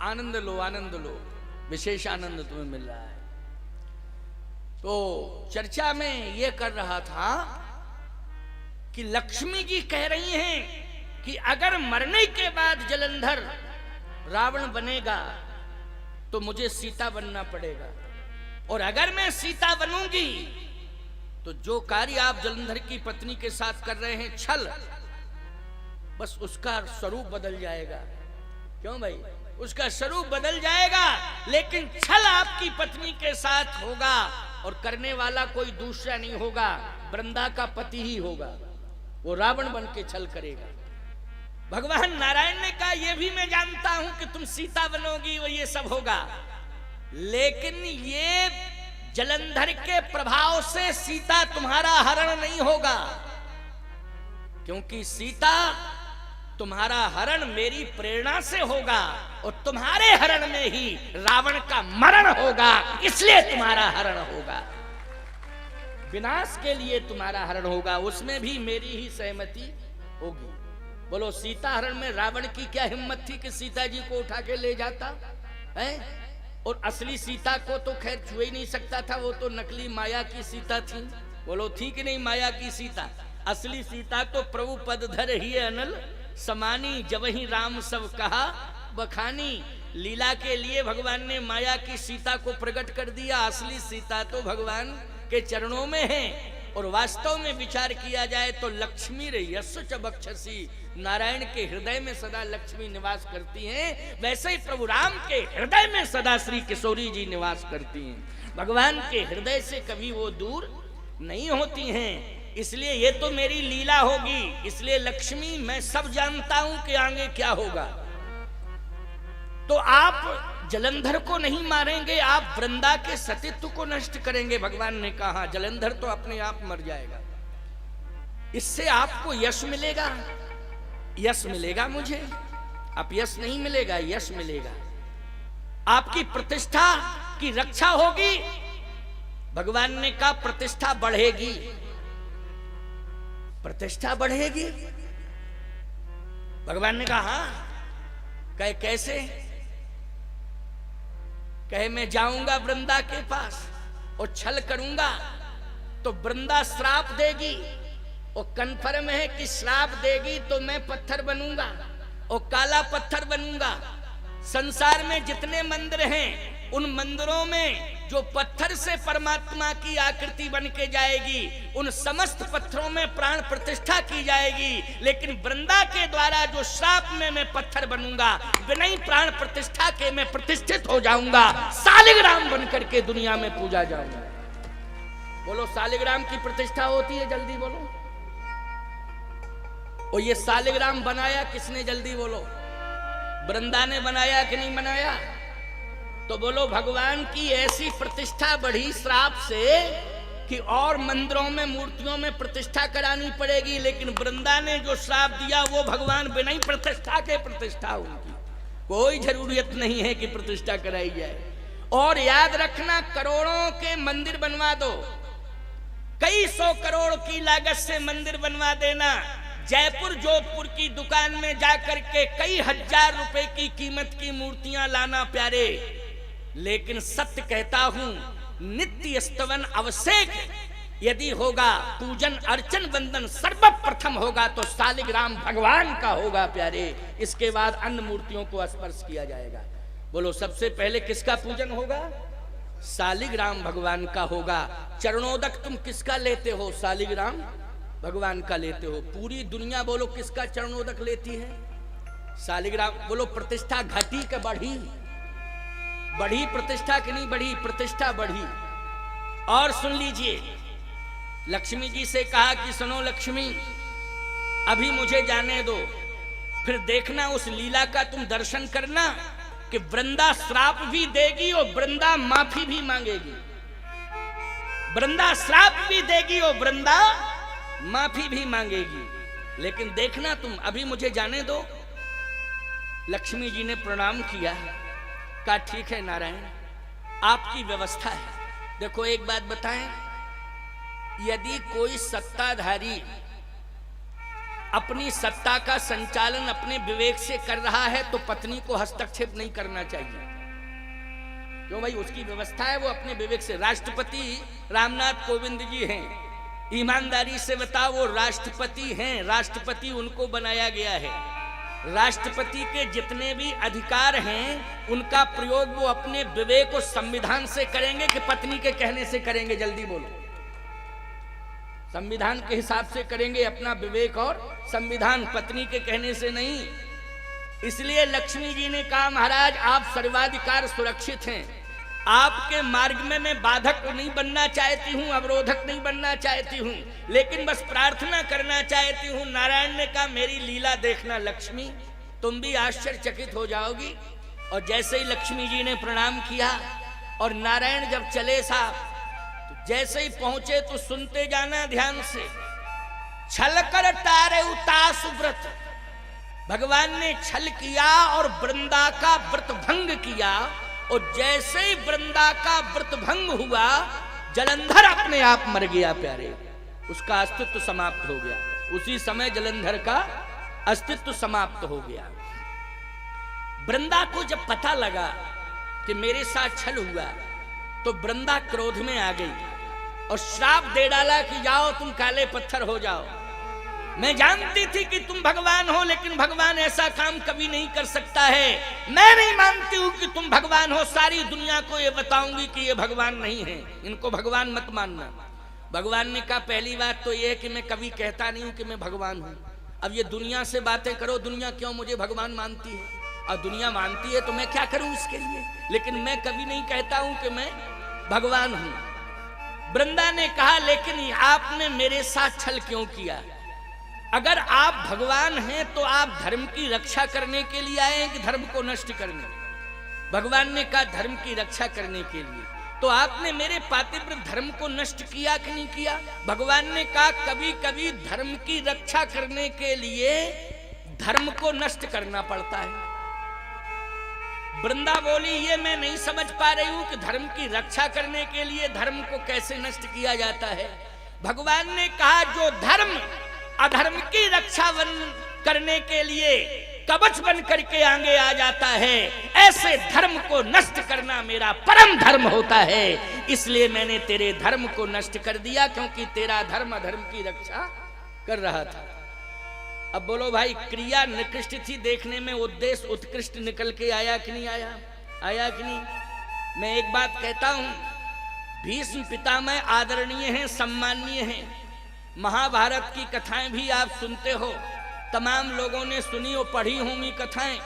Speaker 1: आनंद लो, आनंद लो, विशेष आनंद तुम्हें मिल रहा है। तो चर्चा में ये कर रहा था कि लक्ष्मी जी कह रही हैं कि अगर मरने के बाद जलंधर रावण बनेगा तो मुझे सीता बनना पड़ेगा, और अगर मैं सीता बनूंगी तो जो कार्य आप जलंधर की पत्नी के साथ कर रहे हैं छल, बस उसका स्वरूप बदल जाएगा। क्यों भाई? उसका स्वरूप बदल जाएगा, लेकिन छल आपकी पत्नी के साथ होगा, और करने वाला कोई दूसरा नहीं होगा, वृंदा का पति ही होगा। वो रावण बन के छल करेगा। भगवान नारायण ने कहा, ये भी मैं जानता हूं कि तुम सीता बनोगी, वो ये सब होगा, लेकिन ये जलंधर के प्रभाव से सीता तुम्हारा हरण नहीं होगा, क्योंकि सीता तुम्हारा हरण मेरी प्रेरणा से होगा, और तुम्हारे हरण में ही रावण का मरण होगा, इसलिए तुम्हारा हरण होगा। विनाश के लिए तुम्हारा हरण होगा, उसमें भी मेरी ही सहमति होगी। बोलो, सीता हरण में रावण की क्या हिम्मत थी कि सीता जी को उठा के ले जाता है? और असली सीता को तो खैर छू ही नहीं सकता था, वो तो नकली माया की सीता थी। बोलो, थी कि नहीं माया की सीता? असली सीता तो प्रभु पद धर ही अनल समानी, जब ही राम सब कहा बखानी। लीला के लिए भगवान ने माया की सीता को प्रकट कर दिया, असली सीता तो भगवान के चरणों में है। और वास्तव में विचार किया जाए तो लक्ष्मी रे यश च बक्षसी, नारायण के हृदय में सदा लक्ष्मी निवास करती हैं, वैसे ही प्रभु राम के हृदय में सदा श्री किशोरी जी निवास करती हैं। भगवान के हृदय से कभी वो दूर नहीं होती हैं। इसलिए ये तो मेरी लीला होगी, इसलिए लक्ष्मी मैं सब जानता हूं कि आगे क्या होगा। तो आप जलंधर को नहीं मारेंगे, आप वृंदा के सतीत्व को नष्ट करेंगे। भगवान ने कहा जलंधर तो अपने आप मर जाएगा, इससे आपको यश मिलेगा, यश मिलेगा मुझे, आप यश नहीं मिलेगा, यश मिलेगा, आपकी प्रतिष्ठा की रक्षा होगी। भगवान ने कहा प्रतिष्ठा बढ़ेगी, प्रतिष्ठा बढ़ेगी। भगवान ने कहा हाँ, कहे कैसे? कहे मैं जाऊंगा वृंदा के पास और छल करूंगा तो वृंदा श्राप देगी, और कन्फर्म है कि श्राप देगी तो मैं पत्थर बनूंगा और काला पत्थर बनूंगा। संसार में जितने मंदिर हैं उन मंदिरों में जो पत्थर से परमात्मा की आकृति बन के जाएगी, उन समस्त पत्थरों में प्राण प्रतिष्ठा की जाएगी। लेकिन वृंदा के द्वारा जो श्राप में मैं पत्थर बनूंगा, बिना ही प्राण प्रतिष्ठा के मैं प्रतिष्ठित हो जाऊंगा, शालिग्राम बनकर के दुनिया में पूजा जाऊंगा। बोलो शालिग्राम की प्रतिष्ठा होती है, जल्दी बोलो। और ये शालिग्राम बनाया किसने, जल्दी बोलो। वृंदा ने बनाया कि नहीं बनाया? तो बोलो भगवान की ऐसी प्रतिष्ठा बढ़ी श्राप से कि और मंदिरों में मूर्तियों में प्रतिष्ठा करानी पड़ेगी। लेकिन वृंदा ने जो श्राप दिया वो भगवान बिना ही प्रतिष्ठा के प्रतिष्ठा उनकी, कोई जरूरत नहीं है कि प्रतिष्ठा कराई जाए। और याद रखना, करोड़ों के मंदिर बनवा दो, कई 100 करोड़ की लागत से मंदिर बनवा देना, जयपुर जोधपुर की दुकान में जाकर के कई हजार रुपए की कीमत की मूर्तियां लाना प्यारे, लेकिन सत्य कहता हूं नित्य स्तवन अवसेक यदि होगा, पूजन अर्चन वंदन सर्वप्रथम होगा तो शालिग्राम भगवान का होगा प्यारे। इसके बाद अन्य मूर्तियों को स्पर्श किया जाएगा। बोलो सबसे पहले किसका पूजन होगा? शालिग्राम भगवान का होगा। चरणोदक तुम किसका लेते हो? शालिग्राम भगवान का लेते हो। पूरी दुनिया बोलो किसका चरणोदक लेती है? शालिग्राम। बोलो प्रतिष्ठा घटी के बढ़ी? बढ़ी प्रतिष्ठा कि नहीं बढ़ी? प्रतिष्ठा बढ़ी। और सुन लीजिए, लक्ष्मी जी से कहा कि सुनो लक्ष्मी, अभी मुझे जाने दो, फिर देखना उस लीला का तुम दर्शन करना कि वृंदा श्राप भी देगी और वृंदा माफी भी मांगेगी। वृंदा श्राप भी देगी और वृंदा माफी भी मांगेगी। लेकिन देखना तुम, अभी मुझे जाने दो। लक्ष्मी जी ने प्रणाम किया, कहा ठीक है नारायण, आपकी व्यवस्था है। देखो एक बात बताएं, यदि कोई सत्ताधारी अपनी सत्ता का संचालन अपने विवेक से कर रहा है तो पत्नी को हस्तक्षेप नहीं करना चाहिए। क्यों भाई? उसकी व्यवस्था है, वो अपने विवेक से। राष्ट्रपति रामनाथ कोविंद जी हैं, ईमानदारी से बताओ, वो राष्ट्रपति हैं, राष्ट्रपति उनको बनाया गया है। राष्ट्रपति के जितने भी अधिकार हैं उनका प्रयोग वो अपने विवेक और संविधान से करेंगे कि पत्नी के कहने से करेंगे? जल्दी बोलो। संविधान के हिसाब से करेंगे, अपना विवेक और संविधान, पत्नी के कहने से नहीं। इसलिए लक्ष्मी जी ने कहा महाराज आप सर्वाधिकार सुरक्षित हैं, आपके मार्ग में मैं बाधक नहीं बनना चाहती हूँ, अवरोधक नहीं बनना चाहती हूँ, लेकिन बस प्रार्थना करना चाहती हूँ। नारायण ने कहा मेरी लीला देखना लक्ष्मी, तुम भी आश्चर्यचकित हो जाओगी। और जैसे ही लक्ष्मी जी ने प्रणाम किया और नारायण जब चले साहब, तो जैसे ही पहुंचे तो सुनते जाना ध्यान से। छल कर तारे उतास व्रत, भगवान ने छल किया और वृंदा का व्रत भंग किया। और जैसे ही वृंदा का व्रत भंग हुआ, जलंधर अपने आप मर गया प्यारे, उसका अस्तित्व समाप्त हो गया। उसी समय जलंधर का अस्तित्व समाप्त हो गया। वृंदा को जब पता लगा कि मेरे साथ छल हुआ तो वृंदा क्रोध में आ गई और श्राप दे डाला कि जाओ तुम काले पत्थर हो जाओ। मैं जानती थी कि तुम भगवान हो, लेकिन भगवान ऐसा काम कभी नहीं कर सकता है। मैं नहीं मानती हूँ कि तुम भगवान हो, सारी दुनिया को ये बताऊंगी कि ये भगवान नहीं है, इनको भगवान मत मानना। भगवान ने कहा पहली बात तो ये है कि मैं कभी कहता नहीं हूँ कि मैं भगवान हूँ। अब ये दुनिया से बातें करो, दुनिया क्यों मुझे भगवान मानती है, और दुनिया मानती है तो मैं क्या करूँ इसके लिए, लेकिन मैं कभी नहीं कहता हूँ कि मैं भगवान हूँ। वृंदा ने कहा लेकिन आपने मेरे साथ छल क्यों किया? अगर आप भगवान हैं तो आप धर्म की रक्षा करने के लिए आए हैं कि धर्म को नष्ट करने? भगवान ने कहा धर्म की रक्षा करने के लिए। तो आपने मेरे पातिव्र धर्म को नष्ट किया कि नहीं किया? भगवान ने कहा कभी कभी धर्म की रक्षा करने के लिए धर्म को नष्ट करना पड़ता है। वृंदा बोली ये मैं नहीं समझ पा रही हूं कि धर्म की रक्षा करने के लिए धर्म को कैसे नष्ट किया जाता है। भगवान ने कहा जो धर्म अधर्म की रक्षा करने के लिए कवच बन करके आगे आ जाता है, ऐसे धर्म को नष्ट करना मेरा परम धर्म होता है। इसलिए मैंने तेरे धर्म को नष्ट कर दिया, क्योंकि तेरा धर्म अधर्म की रक्षा कर रहा था। अब बोलो भाई, क्रिया निकृष्ट थी, देखने में उद्देश्य उत्कृष्ट निकल के आया कि नहीं आया? आया कि नहीं? मैं एक बात कहता हूं, भीष्म पितामह आदरणीय हैं, सम्माननीय हैं। महाभारत की कथाएं भी आप सुनते हो, तमाम लोगों ने सुनी और पढ़ी होंगी कथाएं।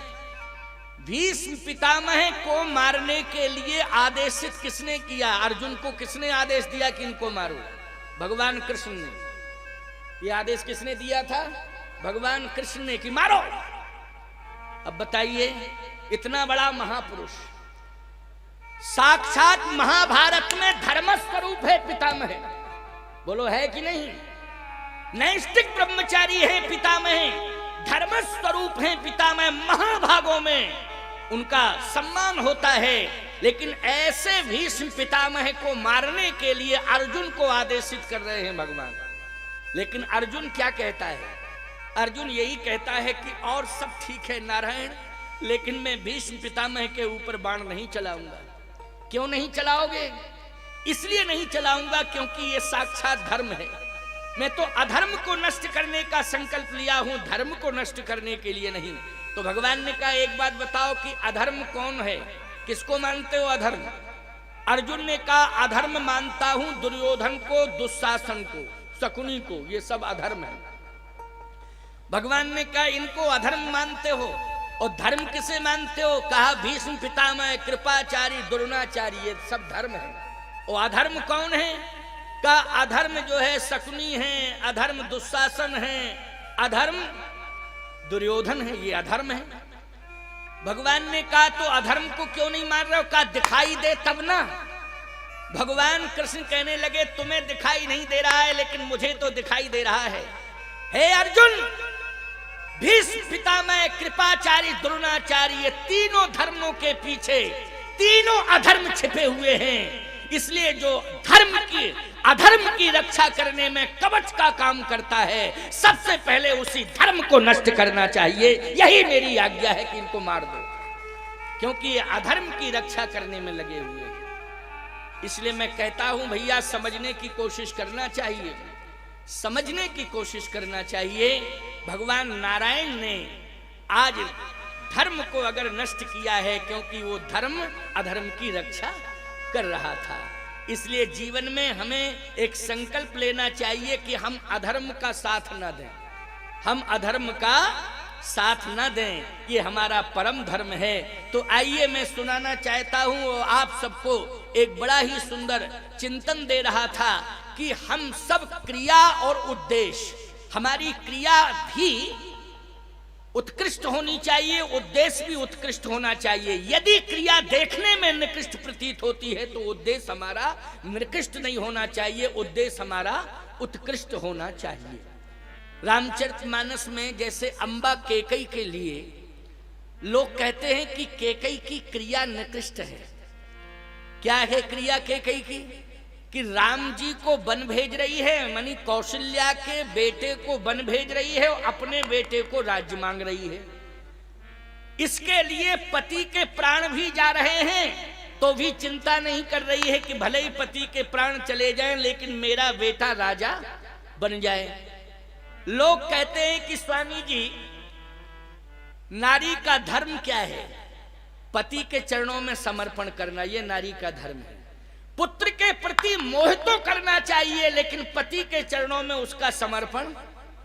Speaker 1: भीष्म पितामह को मारने के लिए आदेशित किसने किया? अर्जुन को किसने आदेश दिया कि इनको मारो? भगवान कृष्ण ने। यह आदेश किसने दिया था? भगवान कृष्ण ने, कि मारो। अब बताइए, इतना बड़ा महापुरुष, साक्षात महाभारत में धर्म स्वरूप है पितामह, बोलो है कि नहीं? नैष्ठिक ब्रह्मचारी है पितामह, धर्म स्वरूप है पितामह, महाभागों में उनका सम्मान होता है। लेकिन ऐसे भीष्म पितामह को मारने के लिए अर्जुन को आदेशित कर रहे हैं भगवान। लेकिन अर्जुन क्या कहता है? अर्जुन यही कहता है कि और सब ठीक है नारायण, लेकिन मैं भीष्म पितामह के ऊपर बाण नहीं चलाऊंगा। क्यों नहीं चलाओगे? इसलिए नहीं चलाऊंगा क्योंकि ये साक्षात धर्म है। मैं तो अधर्म को नष्ट करने का संकल्प लिया हूं, धर्म को नष्ट करने के लिए नहीं। तो भगवान ने कहा एक बात बताओ कि अधर्म कौन है, किसको मानते हो अधर्म? अर्जुन ने कहा अधर्म मानता हूं दुर्योधन को, दुशासन को, शकुनी को, ये सब अधर्म है। भगवान ने कहा इनको अधर्म मानते हो, और धर्म किसे मानते हो? कहा भीष्म पितामह, कृपाचारी, द्रोणाचार्य, ये सब धर्म है। और अधर्म कौन है? का अधर्म जो है शकुनी है, अधर्म दुशासन है, अधर्म दुर्योधन है, ये अधर्म है। भगवान ने कहा तो अधर्म को क्यों नहीं मार रहे हो? कहा दिखाई दे तब ना। भगवान कृष्ण कहने लगे तुम्हें दिखाई नहीं दे रहा है, लेकिन मुझे तो दिखाई दे रहा है। हे अर्जुन, भीष्म पितामह, कृपाचार्य, द्रोणाचार्य, तीनों धर्मों के पीछे तीनों अधर्म छिपे हुए हैं। इसलिए जो धर्म की अधर्म की रक्षा करने में कवच का काम करता है, सबसे पहले उसी धर्म को नष्ट करना चाहिए। यही मेरी आज्ञा है कि इनको मार दो, क्योंकि ये अधर्म की रक्षा करने में लगे हुए हैं। इसलिए मैं कहता हूं भैया, समझने की कोशिश करना चाहिए, समझने की कोशिश करना चाहिए। भगवान नारायण ने आज धर्म को अगर नष्ट किया है, क्योंकि वो धर्म अधर्म की रक्षा कर रहा था। इसलिए जीवन में हमें एक संकल्प लेना चाहिए कि हम अधर्म का साथ न दें, हम अधर्म का साथ न दें, ये हमारा परम धर्म है। तो आइए मैं सुनाना चाहता हूं, और आप सबको एक बड़ा ही सुंदर चिंतन दे रहा था कि हम सब क्रिया और उद्देश्य, हमारी क्रिया भी उत्कृष्ट होनी चाहिए, उद्देश्य भी उत्कृष्ट होना चाहिए। यदि क्रिया देखने में निकृष्ट प्रतीत होती है तो उद्देश्य हमारा निकृष्ट नहीं होना चाहिए, उद्देश्य हमारा उत्कृष्ट होना चाहिए। रामचरितमानस में जैसे अम्बा केकई के लिए लोग कहते हैं कि केकई की क्रिया निकृष्ट है। क्या है क्रिया केकई की? कि राम जी को वन भेज रही है, मानी कौशल्या के बेटे को वन भेज रही है, और अपने बेटे को राज्य मांग रही है। इसके लिए पति के प्राण भी जा रहे हैं तो भी चिंता नहीं कर रही है कि भले ही पति के प्राण चले जाएं, लेकिन मेरा बेटा राजा बन जाए। लोग कहते हैं कि स्वामी जी नारी का धर्म क्या है? पति के चरणों में समर्पण करना, यह नारी का धर्म है। पुत्र के प्रति मोह तो करना चाहिए, लेकिन पति के चरणों में उसका समर्पण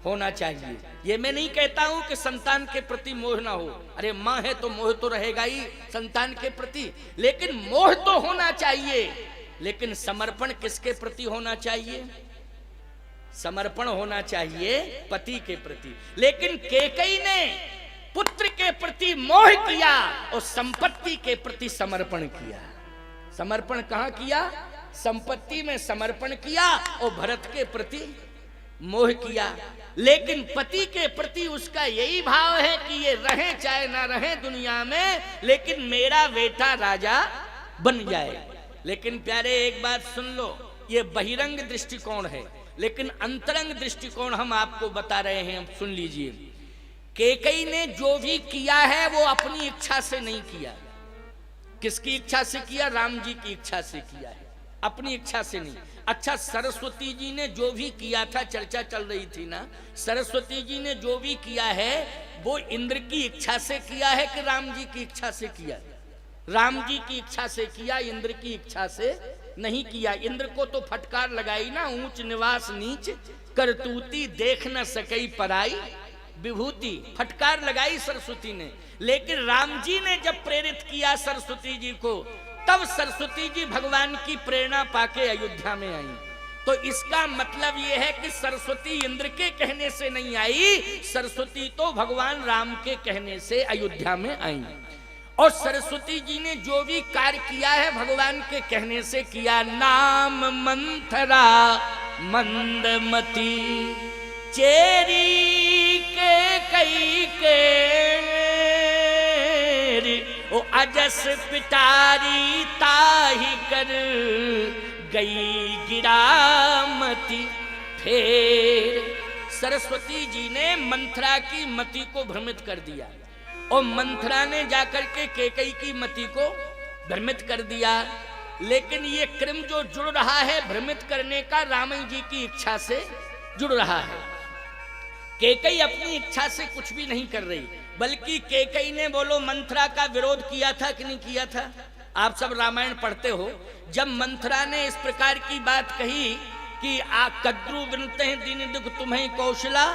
Speaker 1: होना चाहिए। ये मैं नहीं कहता हूं कि संतान के प्रति मोह ना हो, अरे मां है तो मोह तो रहेगा ही संतान के प्रति, लेकिन मोह तो होना चाहिए। लेकिन समर्पण किसके प्रति होना चाहिए? समर्पण होना चाहिए पति के प्रति। लेकिन कैकेयी ने पुत्र के प्रति मोह किया और संपत्ति के प्रति समर्पण किया। समर्पण कहां किया? संपत्ति में समर्पण किया और भरत के प्रति मोह किया। लेकिन पति के प्रति उसका यही भाव है कि ये रहे चाहे ना रहे दुनिया में, लेकिन मेरा बेटा राजा बन जाए। लेकिन प्यारे एक बात सुन लो, ये बहिरंग दृष्टिकोण है, लेकिन अंतरंग दृष्टिकोण हम आपको बता रहे हैं, सुन लीजिए। कैकेयी ने जो भी किया है वो अपनी इच्छा से नहीं किया। किसकी इच्छा से किया? राम जी की इच्छा से किया है, अपनी इच्छा से नहीं। अच्छा, सरस्वती जी ने जो भी किया था, चर्चा चल रही थी ना, सरस्वती जी ने जो भी किया है वो इंद्र की इच्छा से किया है कि राम जी की इच्छा से किया? राम जी की इच्छा से किया, इंद्र की इच्छा से नहीं किया। इंद्र को तो फटकार लगाई ना, ऊंच निवास नीच करतूती देख न सकई पराई विभूति, फटकार लगाई सरस्वती ने। लेकिन राम जी ने जब प्रेरित किया सरस्वती जी को, तब सरस्वती जी भगवान की प्रेरणा पाके अयोध्या में आई। तो इसका मतलब यह है कि सरस्वती इंद्र के कहने से नहीं आई, सरस्वती तो भगवान राम के कहने से अयोध्या में आई। और सरस्वती जी ने जो भी कार्य किया है भगवान के कहने से किया। नाम मंथरा मंदमती चेरी के कई के ओ अजस पिटारी ताही कर गई गिरामती। फिर सरस्वती जी ने मंथरा की मति को भ्रमित कर दिया और मंथरा ने जाकर के कैकेयी की मति को भ्रमित कर दिया। लेकिन ये क्रम जो जुड़ रहा है भ्रमित करने का, रामन जी की इच्छा से जुड़ रहा है। कैकेयी अपनी इच्छा से कुछ भी नहीं कर रही, बल्कि कैकेयी ने बोलो मंथरा का विरोध किया था कि नहीं किया था? आप सब रामायण पढ़ते हो, जब मंथरा ने इस प्रकार की बात कही कि कद्रू बिनते हैं दीन दुख तुम्हें कौशला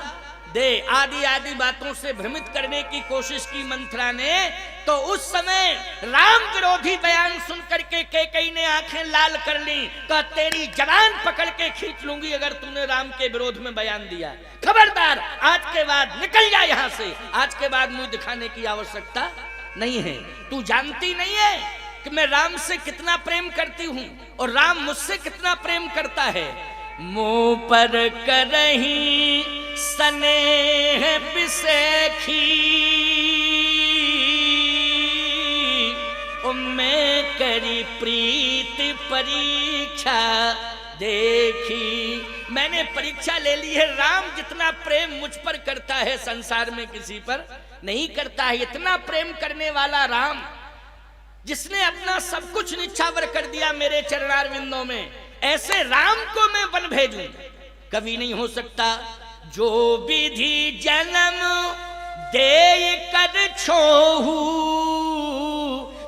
Speaker 1: दे, आदि आदि बातों से भ्रमित करने की कोशिश की मंथरा ने, तो उस समय राम विरोधी बयान सुन करके कैकेयी ने आंखें लाल कर ली। कहा तेरी जबान पकड़ के खींच लूंगी अगर तूने राम के विरोध में बयान दिया। खबरदार, आज के बाद निकल जा यहां से, आज के बाद मुंह दिखाने की आवश्यकता नहीं है। तू जानती नहीं है कि मैं राम से कितना प्रेम करती हूं और राम मुझसे कितना प्रेम करता है। मुंह पर करही स्नेह बिसेखी मैं करी प्रीति परीक्षा देखी। मैंने परीक्षा ले ली है, राम जितना प्रेम मुझ पर करता है संसार में किसी पर नहीं करता है। इतना प्रेम करने वाला राम, जिसने अपना सब कुछ निछावर कर दिया मेरे चरणारविंदों में, ऐसे राम को मैं वन भेजूं कभी नहीं हो सकता। जो विधि जन्म दे कर छोहू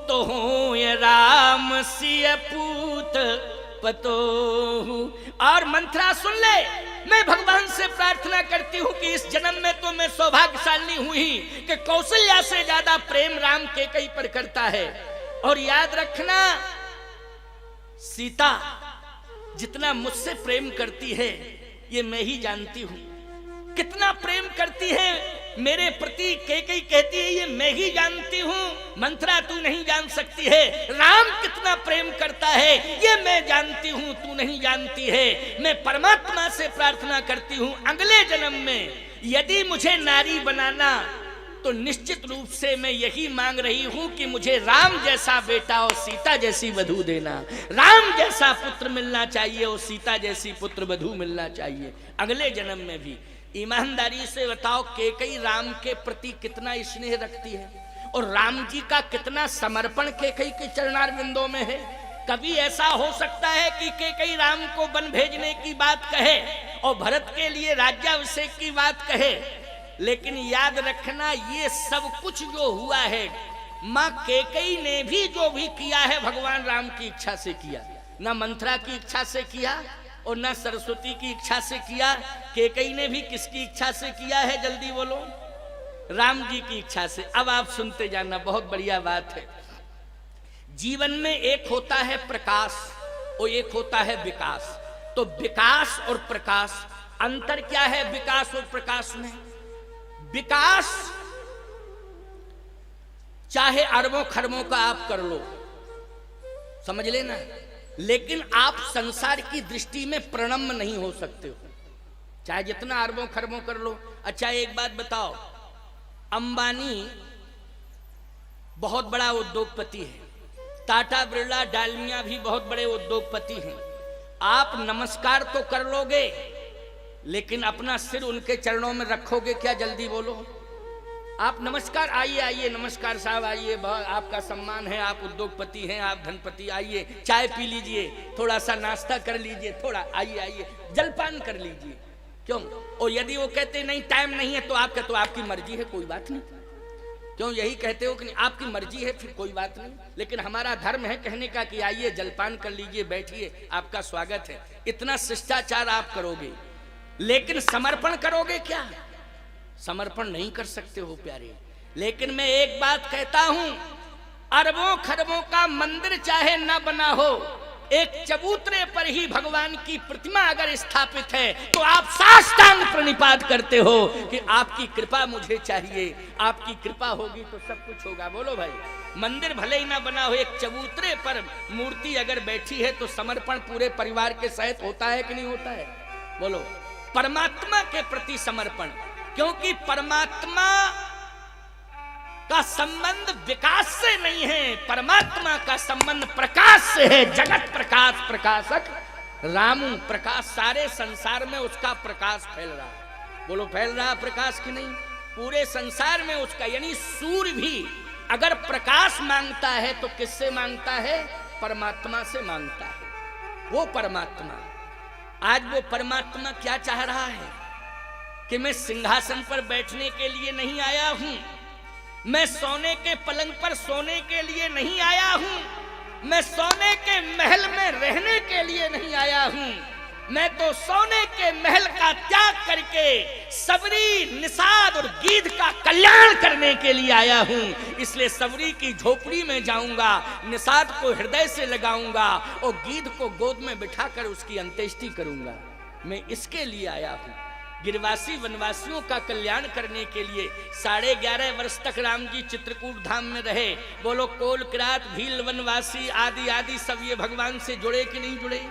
Speaker 1: तो हो ये राम सिय पूत पतोहू। और मंथरा सुन ले, मैं भगवान से प्रार्थना करती हूं कि इस जन्म में तो मैं सौभाग्यशाली हुई कि कौशल्या से ज्यादा प्रेम राम कैकेयी पर करता है। और याद रखना, सीता जितना मुझसे प्रेम करती है ये मैं ही जानती हूं। कितना प्रेम करती है मेरे प्रति कैकेयी कहती है ये मैं ही जानती हूं। मंथरा तू नहीं जान सकती है। राम कितना प्रेम करता है ये मैं जानती हूं, तू नहीं जानती है। मैं परमात्मा से प्रार्थना करती हूं अगले जन्म में यदि मुझे नारी बनाना तो निश्चित रूप से मैं यही मांग रही हूं कि मुझे राम जैसा बेटा और सीता जैसी वधू देना। राम जैसा पुत्र मिलना चाहिए और सीता जैसी पुत्र वधू मिलना चाहिए अगले जन्म में भी। ईमानदारी से बताओ कैकेयी राम के प्रति कितना स्नेह रखती है और राम जी का कितना समर्पण कैकेयी के चरणारविंदों में है। कभी ऐसा हो सकता है कि कैकेयी राम को वन भेजने की बात कहे और भरत के लिए राज्याभिषेक की बात कहे, लेकिन याद रखना ये सब कुछ जो हुआ है माँ कैकेयी ने भी जो भी किया है भगवान राम की इच्छा से किया, ना मंथरा की इच्छा से किया और ना सरस्वती की इच्छा से किया। कैकेयी ने भी किसकी इच्छा से किया है, जल्दी बोलो? राम जी की इच्छा से। अब आप सुनते जाना, बहुत बढ़िया बात है। जीवन में एक होता है प्रकाश और एक होता है विकास। तो विकास और प्रकाश, अंतर क्या है विकास और प्रकाश में? विकास चाहे अरबों खरबों का आप कर लो, समझ लेना, लेकिन आप संसार की दृष्टि में प्रणम्य नहीं हो सकते हो, चाहे जितना अरबों खरबों कर लो। अच्छा एक बात बताओ, अंबानी बहुत बड़ा उद्योगपति है, टाटा बिरला डालमिया भी बहुत बड़े उद्योगपति हैं। आप नमस्कार तो कर लोगे, लेकिन अपना सिर उनके चरणों में रखोगे क्या? जल्दी बोलो। आप नमस्कार, आइए आइए, नमस्कार साहब आइए, आपका सम्मान है, आप उद्योगपति हैं, आप धनपति, आइए चाय पी लीजिए, थोड़ा सा नाश्ता कर लीजिए, थोड़ा आइए आइए जलपान कर लीजिए, क्यों? और यदि वो कहते नहीं टाइम नहीं है तो आप कहते हो आपकी मर्जी है, कोई बात नहीं, क्यों यही कहते हो कि नहीं आपकी मर्जी है, फिर कोई बात नहीं। लेकिन हमारा धर्म है कहने का कि आइए जलपान कर लीजिए, बैठिए, आपका स्वागत है। इतना शिष्टाचार आप करोगे, लेकिन समर्पण करोगे क्या? समर्पण नहीं कर सकते हो प्यारे। लेकिन मैं एक बात कहता हूं, अरबों खरबों का मंदिर चाहे न बना हो, एक चबूतरे पर ही भगवान की प्रतिमा अगर स्थापित है तो आप साष्टांग प्रणिपात करते हो कि आपकी कृपा मुझे चाहिए, आपकी कृपा होगी तो सब कुछ होगा। बोलो भाई, मंदिर भले ही ना बना हो, एक चबूतरे पर मूर्ति अगर बैठी है तो समर्पण पूरे परिवार के सहित होता है कि नहीं होता है? बोलो, परमात्मा के प्रति समर्पण, क्योंकि परमात्मा का संबंध विकास से नहीं है, परमात्मा का संबंध प्रकाश से है। जगत प्रकाश प्रकाशक रामू, प्रकाश सारे संसार में उसका प्रकाश फैल रहा है। बोलो फैल रहा प्रकाश की नहीं? पूरे संसार में उसका, यानी सूर्य भी अगर प्रकाश मांगता है तो किससे मांगता है? परमात्मा से मांगता है। वो परमात्मा, आज वो परमात्मा क्या चाह रहा है कि मैं सिंहासन पर बैठने के लिए नहीं आया हूं, मैं सोने के पलंग पर सोने के लिए नहीं आया हूं, मैं सोने के महल में रहने के लिए नहीं आया हूं, मैं तो सोने के महल का त्याग करके सबरी, निषाद और गीध का कल्याण करने के लिए आया हूं। इसलिए सबरी की झोपड़ी में जाऊंगा, निषाद को हृदय से लगाऊंगा और गीध को गोद में बिठाकर उसकी अंत्येष्टि करूंगा। मैं इसके लिए आया हूं, गिरवासी वनवासियों का कल्याण करने के लिए। 11.5 वर्ष तक राम जी चित्रकूट धाम में रहे। बोलो, कोल किरात भील वनवासी आदि आदि सब ये भगवान से जुड़े कि नहीं जुड़े?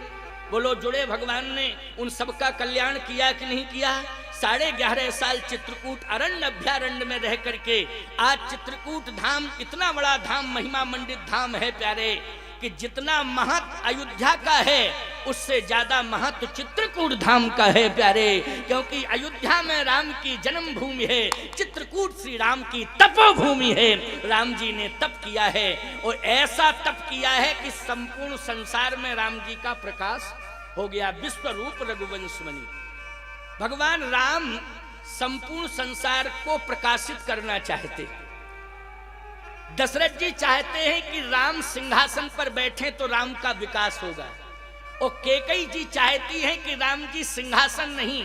Speaker 1: बोलो जुड़े। भगवान ने उन सब का कल्याण किया कि नहीं किया? 11.5 साल चित्रकूट अरण्य अभ्यारण्य में रह करके आज चित्रकूट धाम इतना बड़ा धाम, महिमा मंडित धाम है प्यारे, कि जितना महत्व अयोध्या का है उससे ज्यादा महत्व चित्रकूट धाम का है प्यारे। क्योंकि अयोध्या में राम की जन्मभूमि है, चित्रकूट श्री राम की तपोभूमि है। राम जी ने तप किया है और ऐसा तप किया है कि संपूर्ण संसार में राम जी का प्रकाश हो गया। विश्व रूप रघुवंश मणि, भगवान राम संपूर्ण संसार को प्रकाशित करना चाहते। दशरथ जी चाहते हैं कि राम सिंहासन पर बैठे तो राम का विकास होगा, और कैकेयी जी चाहती हैं कि राम जी सिंहासन नहीं,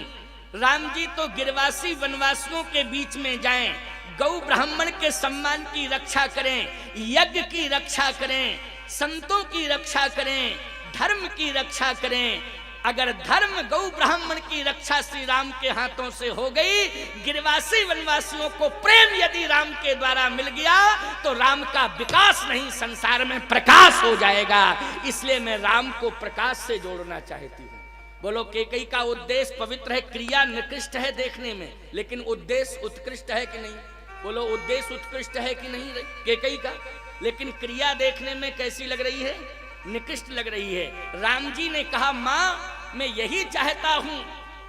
Speaker 1: राम जी तो गिरवासी वनवासियों के बीच में जाएं, गौ ब्राह्मण के सम्मान की रक्षा करें, यज्ञ की रक्षा करें, संतों की रक्षा करें, धर्म की रक्षा करें। अगर धर्म गौ ब्राह्मण की रक्षा श्री राम के हाथों से हो गई, गिरवासी वनवासियों को प्रेम यदि राम के द्वारा मिल गया तो राम का विकास नहीं, संसार में प्रकाश हो जाएगा। इसलिए मैं राम को प्रकाश से जोड़ना चाहती हूँ। बोलो, कैकेयी का उद्देश्य पवित्र है, क्रिया निकृष्ट है देखने में, लेकिन उद्देश्य उत्कृष्ट है कि नहीं? बोलो, उद्देश्य उत्कृष्ट है कि नहीं कैकेयी का? लेकिन क्रिया देखने में कैसी लग रही है? निकृष्ट लग रही है। राम जी ने कहा, मां मैं यही चाहता हूं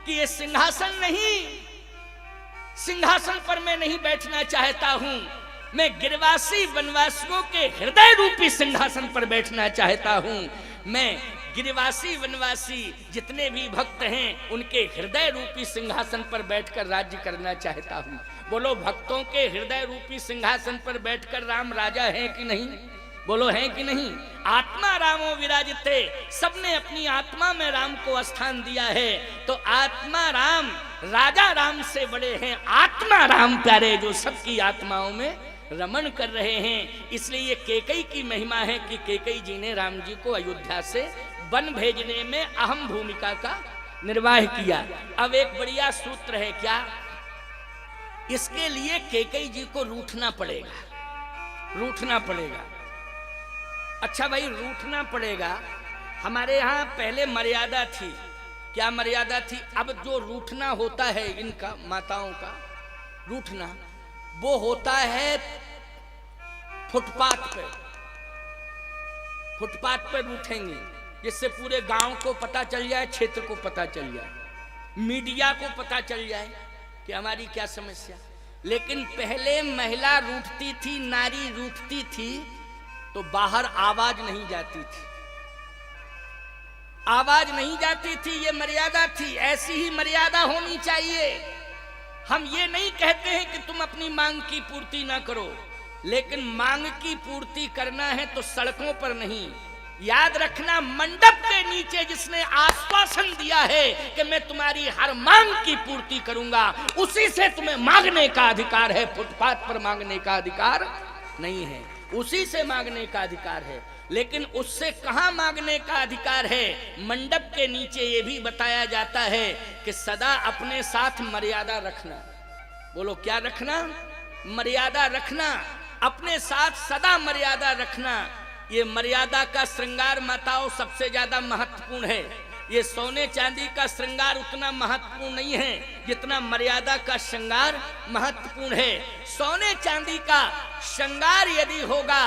Speaker 1: कि ये सिंहासन नहीं, सिंहासन पर मैं नहीं बैठना चाहता हूं, मैं गिरवासी वनवासियों के हृदय रूपी सिंहासन पर बैठना चाहता हूं। मैं गिरिवासी वनवासी जितने भी भक्त हैं उनके हृदय रूपी सिंहासन पर बैठकर राज्य करना चाहता हूं। बोलो भक्तों के हृदय रूपी सिंहासन पर बैठकर राम राजा है कि नहीं? बोलो है कि नहीं? आत्मा रामो विराजिते, सबने अपनी आत्मा में राम को स्थान दिया है। तो आत्मा राम राजा राम से बड़े हैं, आत्मा राम प्यारे जो सबकी आत्माओं में रमण कर रहे हैं। इसलिए ये कैकेयी की महिमा है कि कैकेयी जी ने राम जी को अयोध्या से वन भेजने में अहम भूमिका का निर्वाह किया। अब एक बढ़िया सूत्र है क्या, इसके लिए कैकेयी जी को रूठना पड़ेगा, रूठना पड़ेगा। अच्छा भाई रूठना पड़ेगा। हमारे यहाँ पहले मर्यादा थी, क्या मर्यादा थी? अब जो रूठना होता है इनका माताओं का रूठना, वो होता है फुटपाथ पे, फुटपाथ पे रूठेंगे जिससे पूरे गांव को पता चल जाए, क्षेत्र को पता चल जाए, मीडिया को पता चल जाए कि हमारी क्या समस्या। लेकिन पहले महिला रूठती थी, नारी रूठती थी तो बाहर आवाज नहीं जाती थी, आवाज नहीं जाती थी, ये मर्यादा थी। ऐसी ही मर्यादा होनी चाहिए। हम ये नहीं कहते हैं कि तुम अपनी मांग की पूर्ति ना करो, लेकिन मांग की पूर्ति करना है तो सड़कों पर नहीं। याद रखना, मंडप के नीचे जिसने आश्वासन दिया है कि मैं तुम्हारी हर मांग की पूर्ति करूंगा, उसी से तुम्हें मांगने का अधिकार है। फुटपाथ पर मांगने का अधिकार नहीं है, उसी से मांगने का अधिकार है। लेकिन उससे कहां मांगने का अधिकार है? मंडप के नीचे ये भी बताया जाता है कि सदा अपने साथ मर्यादा रखना। बोलो क्या रखना? मर्यादा रखना, अपने साथ सदा मर्यादा रखना। ये मर्यादा का श्रृंगार माताओं सबसे ज्यादा महत्वपूर्ण है। ये सोने चांदी का श्रृंगार उतना महत्वपूर्ण नहीं है जितना मर्यादा का श्रृंगार महत्वपूर्ण है। सोने चांदी का श्रृंगार यदि होगा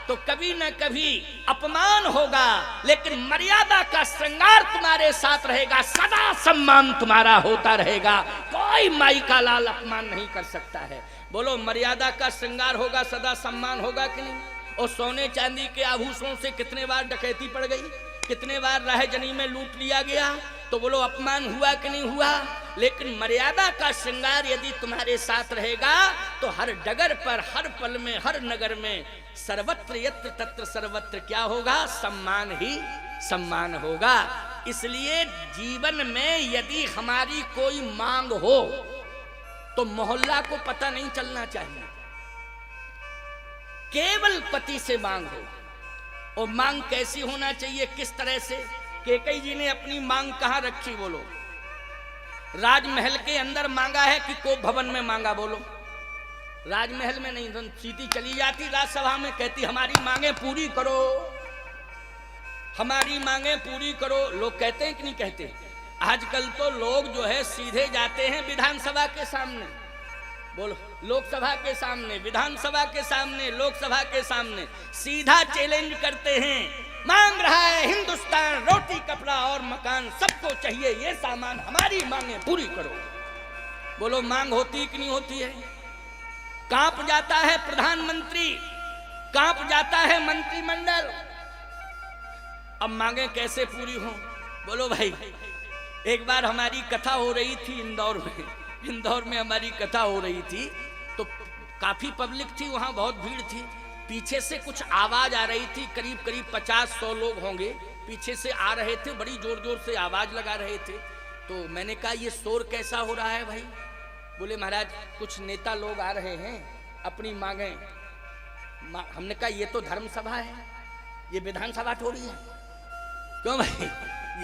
Speaker 1: तो कभी न कभी अपमान होगा, लेकिन मर्यादा का श्रृंगार तुम्हारे साथ रहेगा, सदा सम्मान तुम्हारा होता रहेगा। कोई माई का लाल अपमान नहीं कर सकता है। बोलो मर्यादा का श्रृंगार होगा, सदा सम्मान होगा कि नहीं? और सोने चांदी के आभूषणों से कितने बार डकैती पड़ गई, कितने बार राहजनी में लूट लिया गया, तो बोलो अपमान हुआ कि नहीं हुआ? लेकिन मर्यादा का श्रृंगार यदि तुम्हारे साथ रहेगा तो हर डगर पर, हर पल में, हर नगर में, सर्वत्र यत्र तत्र सर्वत्र क्या होगा? सम्मान ही सम्मान होगा। इसलिए जीवन में यदि हमारी कोई मांग हो तो मोहल्ला को पता नहीं चलना चाहिए, केवल पति से मांग हो। और मांग कैसी होना चाहिए, किस तरह से? कैकेयी जी ने अपनी मांग कहां रखी? बोलो राजमहल के अंदर मांगा है कि कोप भवन में मांगा? बोलो राजमहल में नहीं। सीधी चली जाती राज्यसभा में, कहती हमारी मांगे पूरी करो, हमारी मांगे पूरी करो। लोग कहते हैं कि नहीं कहते? आजकल तो लोग जो है सीधे जाते हैं विधानसभा के सामने, बोलो लोकसभा के सामने, विधानसभा के सामने, लोकसभा के सामने सीधा चैलेंज करते हैं। मांग रहा है हिंदुस्तान रोटी कपड़ा और मकान, सबको चाहिए ये सामान, हमारी मांगे पूरी करो। बोलो मांग होती कि नहीं होती है? कांप जाता है प्रधानमंत्री, कांप जाता है मंत्रिमंडल। अब मांगे कैसे पूरी हो? बोलो भाई, एक बार हमारी कथा हो रही थी इंदौर में, इंदौर में हमारी कथा हो रही थी तो काफी पब्लिक थी वहां, बहुत भीड़ थी। पीछे से कुछ आवाज आ रही थी, करीब करीब 50-100 लोग होंगे पीछे से आ रहे थे, बड़ी जोर जोर से आवाज लगा रहे थे। तो मैंने कहा ये शोर कैसा हो रहा है भाई? बोले महाराज कुछ नेता लोग आ रहे हैं, अपनी मांगे। हमने कहा ये तो धर्म सभा है, ये विधानसभा थोड़ी है। क्यों भाई?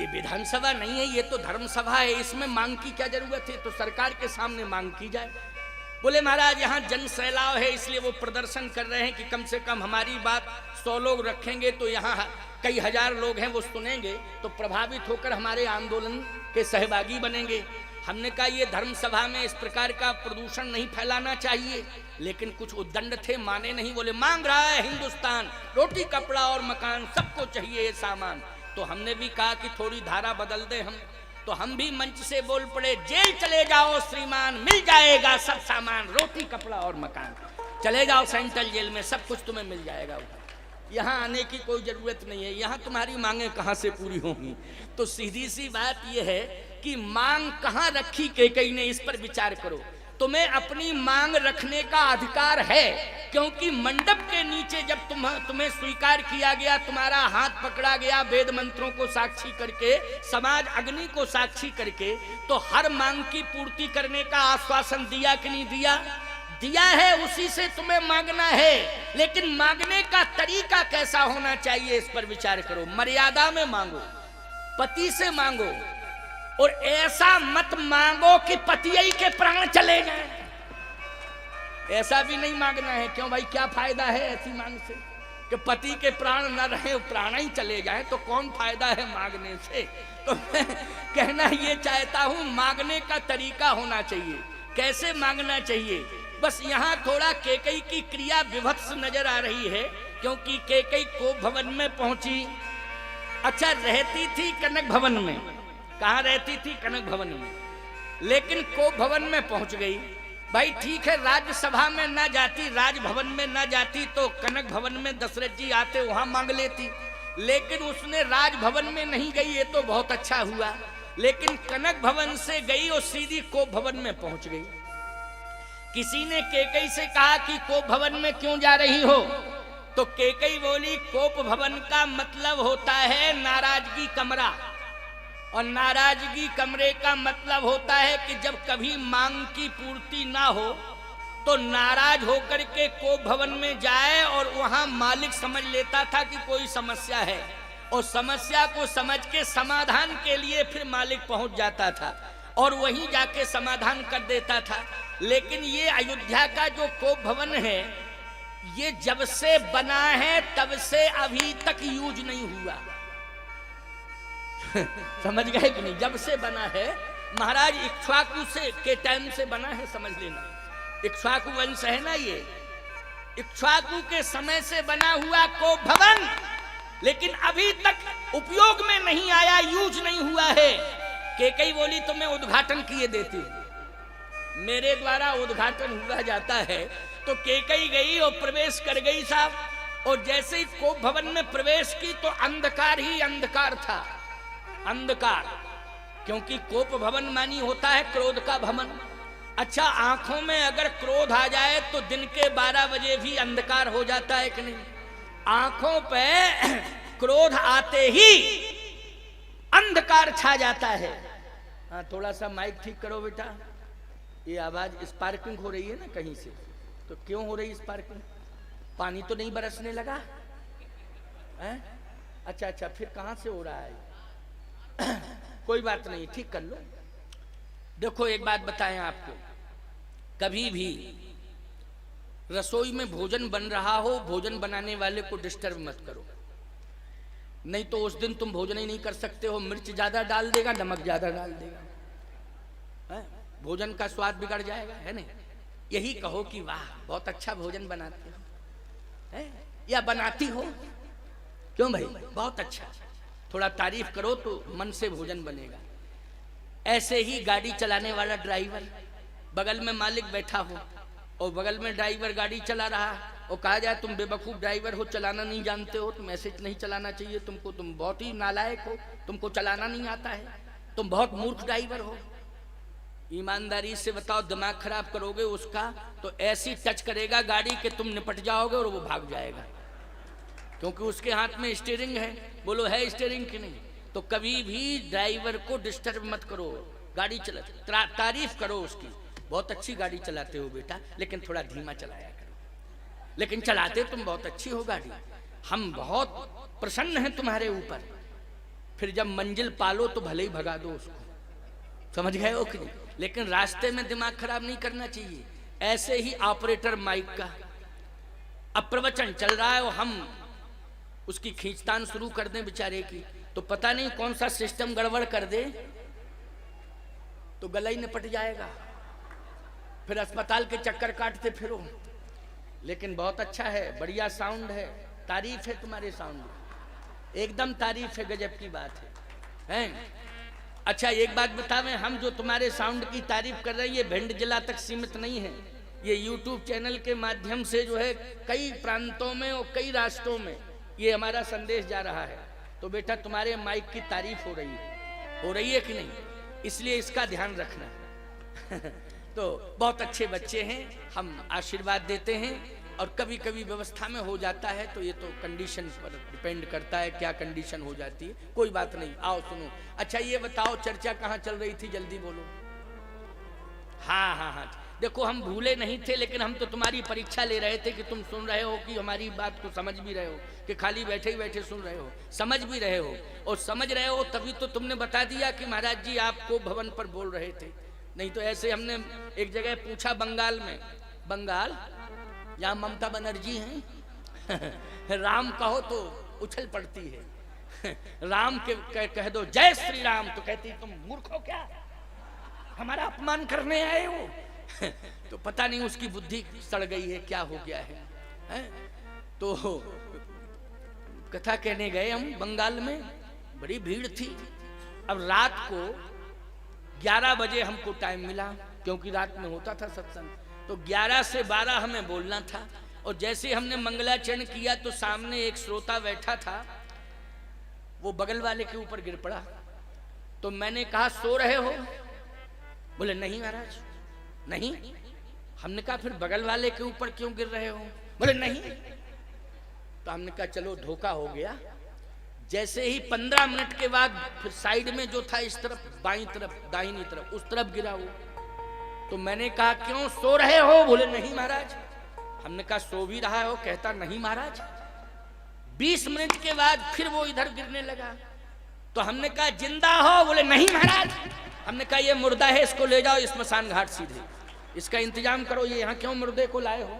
Speaker 1: ये विधानसभा नहीं है, ये तो धर्म सभा है, इसमें मांग की क्या जरूरत है? तो सरकार के सामने मांग की जाए। बोले महाराज यहाँ जन सैलाव है, इसलिए वो प्रदर्शन कर रहे हैं कि कम से कम हमारी बात 100 लोग रखेंगे तो यहाँ कई हजार लोग हैं वो सुनेंगे तो प्रभावित होकर हमारे आंदोलन के सहभागी बनेंगे। हमने कहा ये धर्म सभा में इस प्रकार का प्रदूषण नहीं फैलाना चाहिए, लेकिन कुछ उद्दंड थे, माने नहीं। बोले मांग रहा है हिंदुस्तान रोटी कपड़ा और मकान, सबको चाहिए ये सामान। तो हमने भी कहा कि थोड़ी धारा बदल दे हम, तो हम भी मंच से बोल पड़े, जेल चले जाओ श्रीमान, मिल जाएगा सब सामान, रोटी कपड़ा और मकान, चले जाओ सेंट्रल जेल में, सब कुछ तुम्हें मिल जाएगा। यहाँ आने की कोई जरूरत नहीं है, यहाँ तुम्हारी मांगे कहाँ से पूरी होंगी। तो सीधी सी बात यह है कि मांग कहाँ रखी कैकेयी ने, इस पर विचार करो। तुम्हें अपनी मांग रखने का अधिकार है, क्योंकि मंडप के नीचे जब तुम्हें स्वीकार किया गया, तुम्हारा हाथ पकड़ा गया वेद मंत्रों को साक्षी करके, समाज अग्नि को साक्षी करके, तो हर मांग की पूर्ति करने का आश्वासन दिया कि नहीं दिया? दिया है, उसी से तुम्हें मांगना है। लेकिन मांगने का तरीका कैसा होना चाहिए, इस पर विचार करो। मर्यादा में मांगो, पति से मांगो, और ऐसा मत मांगो कि पतियई के प्राण चले जाएं। ऐसा भी नहीं मांगना है। क्यों भाई, क्या फायदा है ऐसी मांग से कि पति के प्राण न रहे, प्राण ही चले जाएं, तो कौन फायदा है मांगने से? तो मैं कहना ये चाहता हूं, मांगने का तरीका होना चाहिए। कैसे मांगना चाहिए? बस यहाँ थोड़ा कैकेयी की क्रिया विभत्स नजर आ रही है, क्योंकि कैकेयी कोप भवन में पहुंची। अच्छा, रहती थी कनक भवन में। कहाँ रहती थी? कनक भवन में। लेकिन कोप भवन में पहुंच गई। भाई ठीक है, राज्यसभा में ना जाती, राजभवन में ना जाती, तो कनक भवन में दशरथ जी आते, वहां मांग लेती। लेकिन उसने राजभवन में नहीं गई, ये तो बहुत अच्छा हुआ। लेकिन कनक भवन से गई और सीधी कोप भवन में पहुंच गई। किसी ने कैकेयी से कहा कि कोप भवन में क्यों जा रही हो? तो कैकेयी बोली, कोप भवन का मतलब होता है नाराजगी कमरा, और नाराजगी कमरे का मतलब होता है कि जब कभी मांग की पूर्ति ना हो तो नाराज होकर के कोप भवन में जाए, और वहां मालिक समझ लेता था कि कोई समस्या है, और समस्या को समझ के समाधान के लिए फिर मालिक पहुंच जाता था और वहीं जाके समाधान कर देता था। लेकिन ये अयोध्या का जो कोप भवन है, ये जब से बना है तब से अभी तक यूज नहीं हुआ। समझ गए कि नहीं? जब से बना है, महाराज इक्ष्वाकु से के टाइम से बना है, समझ लेना। इक्ष्वाकु वंश है ना ये, इक्ष्वाकु के समय से बना हुआ कोप भवन, लेकिन अभी तक उपयोग में नहीं आया, यूज नहीं हुआ है। कैकेयी बोली तो मैं उद्घाटन किए देती हूं, मेरे द्वारा उद्घाटन हुआ जाता है। तो कैकेयी गई और प्रवेश कर गई साहब, और जैसे ही कोप भवन में प्रवेश की तो अंधकार ही अंधकार था। अंधकार, क्योंकि कोप भवन मानी होता है क्रोध का भवन। अच्छा, आंखों में अगर क्रोध आ जाए तो दिन के 12 बजे भी अंधकार हो जाता है कि नहीं? आंखों पे क्रोध आते ही अंधकार छा जाता है। हाँ, थोड़ा सा माइक ठीक करो बेटा, ये आवाज स्पार्किंग हो रही है ना कहीं से। तो क्यों हो रही स्पार्किंग? पानी तो नहीं बरसने लगा है? अच्छा, फिर कहां से हो रहा है? कोई बात नहीं, ठीक कर लो। देखो एक बात बताएं आपको, कभी भी रसोई में भोजन बन रहा हो, भोजन बनाने वाले को डिस्टर्ब मत करो, नहीं तो उस दिन तुम भोजन ही नहीं कर सकते हो। मिर्च ज्यादा डाल देगा, नमक ज्यादा डाल देगा, है? भोजन का स्वाद बिगड़ जाएगा, है ना? यही कहो कि वाह बहुत अच्छा भोजन बनाते हो, है? या बनाती हो, क्यों भाई बहुत अच्छा, थोड़ा तारीफ करो तो मन से भोजन बनेगा। ऐसे ही गाड़ी चलाने वाला ड्राइवर, बगल में मालिक बैठा हो और बगल में ड्राइवर गाड़ी चला रहा, और कहा जाए तुम बेवकूफ ड्राइवर हो, चलाना नहीं जानते हो, तुम ऐसे नहीं चलाना चाहिए तुमको, तुम बहुत ही नालायक हो, तुमको चलाना नहीं आता है, तुम बहुत मूर्ख ड्राइवर हो। ईमानदारी से बताओ, दिमाग खराब करोगे उसका तो ऐसी टच करेगा गाड़ी कि तुम निपट जाओगे और वो भाग जाएगा, क्योंकि उसके हाथ में स्टीयरिंग है। बोलो है स्टीयरिंग कि नहीं? तो कभी भी ड्राइवर को डिस्टर्ब मत करो, गाड़ी चला तारीफ करो उसकी, बहुत अच्छी गाड़ी चलाते हो बेटा, लेकिन थोड़ा धीमा चलाया करो, लेकिन चलाते तुम बहुत अच्छी हो गाड़ी, हम बहुत प्रसन्न हैं तुम्हारे ऊपर। फिर जब मंजिल पालो तो भले ही भगा दो उसको, समझ गए हो कि नहीं? लेकिन रास्ते में दिमाग खराब नहीं करना चाहिए। ऐसे ही ऑपरेटर माइक का, अब प्रवचन चल रहा है और हम उसकी खींचतान शुरू कर दें बेचारे की, तो पता नहीं कौन सा सिस्टम गड़बड़ कर दे तो गला ही निपट जाएगा, फिर अस्पताल के चक्कर काटते फिरो। लेकिन बहुत अच्छा है, बढ़िया साउंड है, तारीफ है तुम्हारे साउंड, एकदम तारीफ है, गजब की बात है? अच्छा एक बात बतावें, हम जो तुम्हारे साउंड की तारीफ कर रहे हैं ये भिंड जिला तक सीमित नहीं है, ये YouTube चैनल के माध्यम से जो है कई प्रांतों में और कई राष्ट्रों में ये हमारा संदेश जा रहा है, तो बेटा तुम्हारे माइक की तारीफ हो रही है कि नहीं, इसलिए इसका ध्यान रखना। तो बहुत अच्छे बच्चे हैं, हम आशीर्वाद देते हैं, और कभी कभी व्यवस्था में हो जाता है तो ये तो कंडीशन पर डिपेंड करता है, क्या कंडीशन हो जाती है, कोई बात नहीं। आओ सुनो। अच्छा ये बताओ चर्चा कहाँ चल रही थी, जल्दी बोलो। हाँ हाँ हाँ, देखो हम भूले नहीं थे, लेकिन हम तो तुम्हारी परीक्षा ले रहे थे कि तुम सुन रहे हो कि हमारी बात को समझ भी रहे हो, कि खाली बैठे ही बैठे सुन रहे हो, समझ भी रहे हो। और समझ रहे हो तभी तो तुमने बता दिया कि महाराज जी आपको भवन पर बोल रहे थे, नहीं तो ऐसे हमने एक जगह पूछा बंगाल में, बंगाल यहाँ ममता बनर्जी हैं राम कहो तो उछल पड़ती है, राम के कह दो जय श्री राम तो कहती तुम मूर्ख हो क्या, हमारा अपमान करने आए हो। तो पता नहीं उसकी बुद्धि सड़ गई है, क्या हो गया है? तो कथा कहने गए हम बंगाल में, बड़ी भीड़ थी। अब रात को 11 बजे हमको टाइम मिला, क्योंकि रात में होता था सत्संग, तो 11 से 12 हमें बोलना था। और जैसे हमने मंगलाचरण किया तो सामने एक श्रोता बैठा था, वो बगल वाले के ऊपर गिर पड़ा। तो मैंने कहा सो रहे हो? बोले नहीं महाराज नहीं। हमने कहा फिर बगल वाले के ऊपर क्यों गिर रहे हो? बोले नहीं। तो हमने कहा चलो धोखा हो गया। जैसे ही 15 मिनट के बाद फिर साइड में जो था इस तरफ, बाईं तरफ, दाहिनी तरफ, उस तरफ गिरा वो। तो मैंने कहा क्यों सो रहे हो? बोले नहीं महाराज। हमने कहा सो भी रहा हो? कहता नहीं महाराज। 20 मिनट के बाद फिर वो इधर गिरने लगा। तो हमने कहा जिंदा हो? बोले नहीं महाराज। हमने कहा ये मुर्दा है, इसको ले जाओ स्मशान घाट सीधे, इसका इंतजाम करो। ये यहाँ क्यों मुर्दे को लाए हो?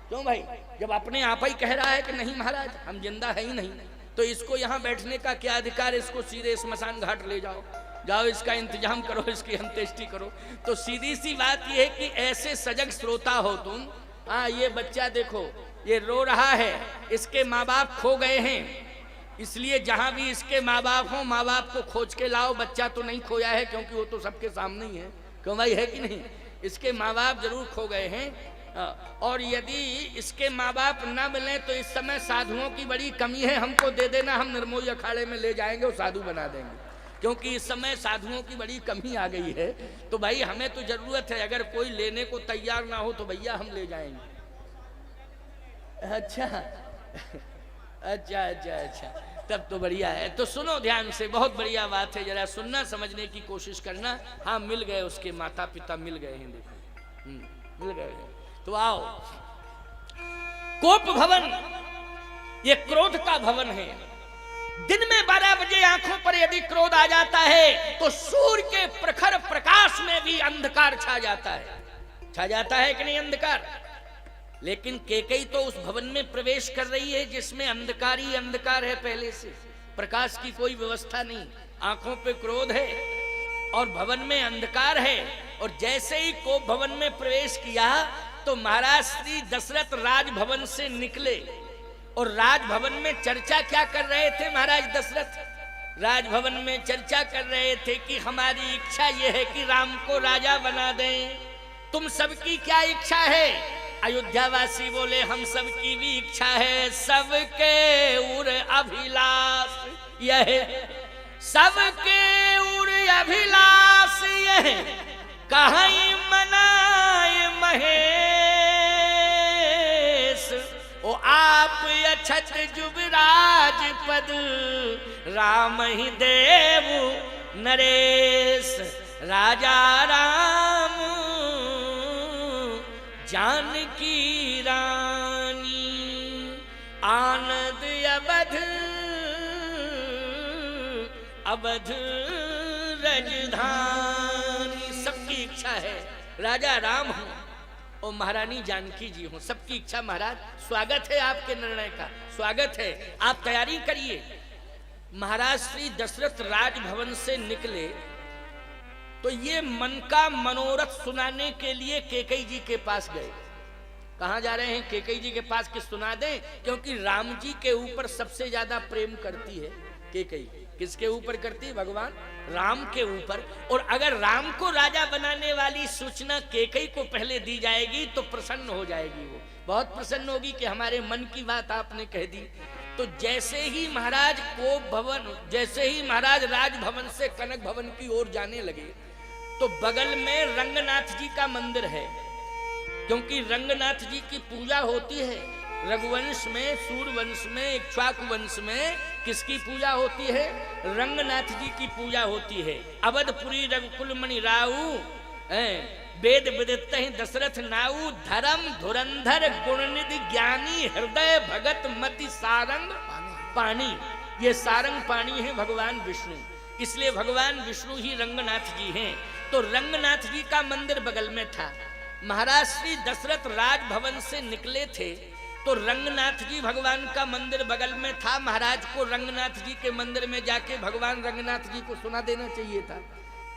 Speaker 1: क्यों भाई, जब अपने आप ही कह रहा है कि नहीं महाराज हम जिंदा है ही नहीं, तो इसको यहाँ बैठने का क्या अधिकार? इसको सीधे स्मशान घाट ले जाओ, जाओ इसका इंतजाम करो, इसकी अंत्येष्टि करो। तो सीधी सी बात यह है कि ऐसे सजग श्रोता हो तुम। हाँ ये बच्चा देखो ये रो रहा है, इसके माँ बाप खो गए हैं, इसलिए जहां भी इसके माँ बाप हो, माँ बाप को खोज के लाओ। बच्चा तो नहीं खोया है क्योंकि वो तो सबके सामने ही है, क्यों भाई, है कि नहीं? इसके माँ बाप जरूर खो गए हैं। और यदि इसके माँ बाप न मिले तो इस समय साधुओं की बड़ी कमी है, हमको दे देना, हम निर्मोही अखाड़े में ले जाएंगे और साधु बना देंगे, क्योंकि इस समय साधुओं की बड़ी कमी आ गई है। तो भाई हमें तो जरूरत है, अगर कोई लेने को तैयार ना हो तो भैया हम ले जाएंगे। अच्छा अच्छा अच्छा अच्छा, तब तो बढ़िया है। तो सुनो ध्यान से, बहुत बढ़िया बात है, जरा सुनना, समझने की कोशिश करना। हाँ मिल गए, उसके माता पिता मिल गए हैं, देखो मिल गए। तो आओ, कोप भवन ये क्रोध का भवन है। दिन में 12 बजे आंखों पर यदि क्रोध आ जाता है तो सूर्य के प्रखर प्रकाश में भी अंधकार छा जाता है। छा जाता है कि नहीं अंधकार? लेकिन केकई तो उस भवन में प्रवेश कर रही है जिसमें अंधकार ही अंधकार है, पहले से प्रकाश की कोई व्यवस्था नहीं। आंखों पे क्रोध है और भवन में अंधकार है। और जैसे ही कोप भवन में प्रवेश किया तो महाराज श्री दशरथ राजभवन से निकले। और राजभवन में चर्चा क्या कर रहे थे महाराज दशरथ? राजभवन में चर्चा कर रहे थे कि हमारी इच्छा यह है कि राम को राजा बना दें। तुम सबकी क्या इच्छा है? अयोध्यावासी बोले हम सबकी भी इच्छा है, सबके उर अभिलाष यह, सबके उर अभिलाष यह, कहीं मनाए महेश। ओ आप अछत जुबराज पद, राम ही देव नरेश। राजा राम जानकी रानी, आनंद अवध अवध रजधानी। सबकी इच्छा है राजा राम हो और महारानी जानकी जी हो, सबकी इच्छा। महाराज स्वागत है आपके निर्णय का, स्वागत है, आप तैयारी करिए। महाराज श्री दशरथ राजभवन से निकले तो ये मन का मनोरथ सुनाने के लिए केकई जी के पास गए। कहाँ जा रहे हैं? केकई जी के पास कि सुना दें, क्योंकि राम जी के ऊपर सबसे ज्यादा प्रेम करती है केकई। किसके ऊपर करती है? भगवान राम के ऊपर। और अगर राम को राजा बनाने वाली सूचना केकई को पहले दी जाएगी तो प्रसन्न हो जाएगी, वो बहुत प्रसन्न होगी कि हमारे मन की बात आपने कह दी। तो जैसे ही महाराज जैसे ही महाराज राजभवन से कनक भवन की ओर जाने लगे तो बगल में रंगनाथ जी का मंदिर है, क्योंकि रंगनाथ जी की पूजा होती है। रघुवंश में, सूर्यवंश में, इक्ष्वाकु वंश में किसकी पूजा होती है? रंगनाथ जी की पूजा होती है। अवधपुरी रघुकुल मणि राऊ, वेद विदित दशरथ नाऊ, धर्म धुरंधर गुणनिधि ज्ञानी, हृदय भगत मति सारंग पानी। ये सारंग पानी है भगवान विष्णु, इसलिए भगवान विष्णु ही रंगनाथ जी हैं। तो रंगनाथ जी का मंदिर बगल में था। महाराज श्री दशरथ राजभवन से निकले थे तो रंगनाथ जी भगवान का मंदिर बगल में था। महाराज को रंगनाथ जी के मंदिर में जाके भगवान रंगनाथ जी को सुना देना चाहिए था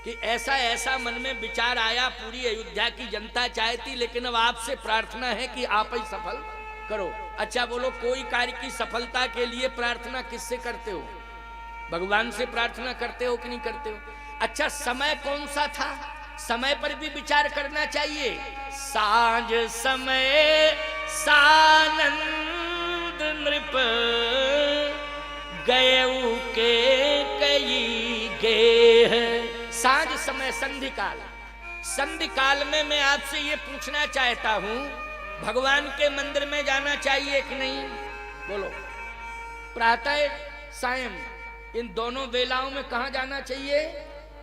Speaker 1: कि ऐसा ऐसा मन में विचार आया, पूरी अयोध्या की जनता चाहती, लेकिन अब आपसे प्रार्थना है कि आप ही सफल करो। अच्छा बोलो, कोई कार्य की सफलता के लिए प्रार्थना किससे करते हो? भगवान से प्रार्थना करते हो कि नहीं करते हो? अच्छा, समय कौन सा था? समय पर भी विचार करना चाहिए। साँझ समय सानंद नृप गयऊ के कई गेह। साँझ समय संधि काल, संधि काल में मैं आपसे ये पूछना चाहता हूं, भगवान के मंदिर में जाना चाहिए कि नहीं? बोलो। प्रातः सायं इन दोनों वेलाओं में कहां जाना चाहिए?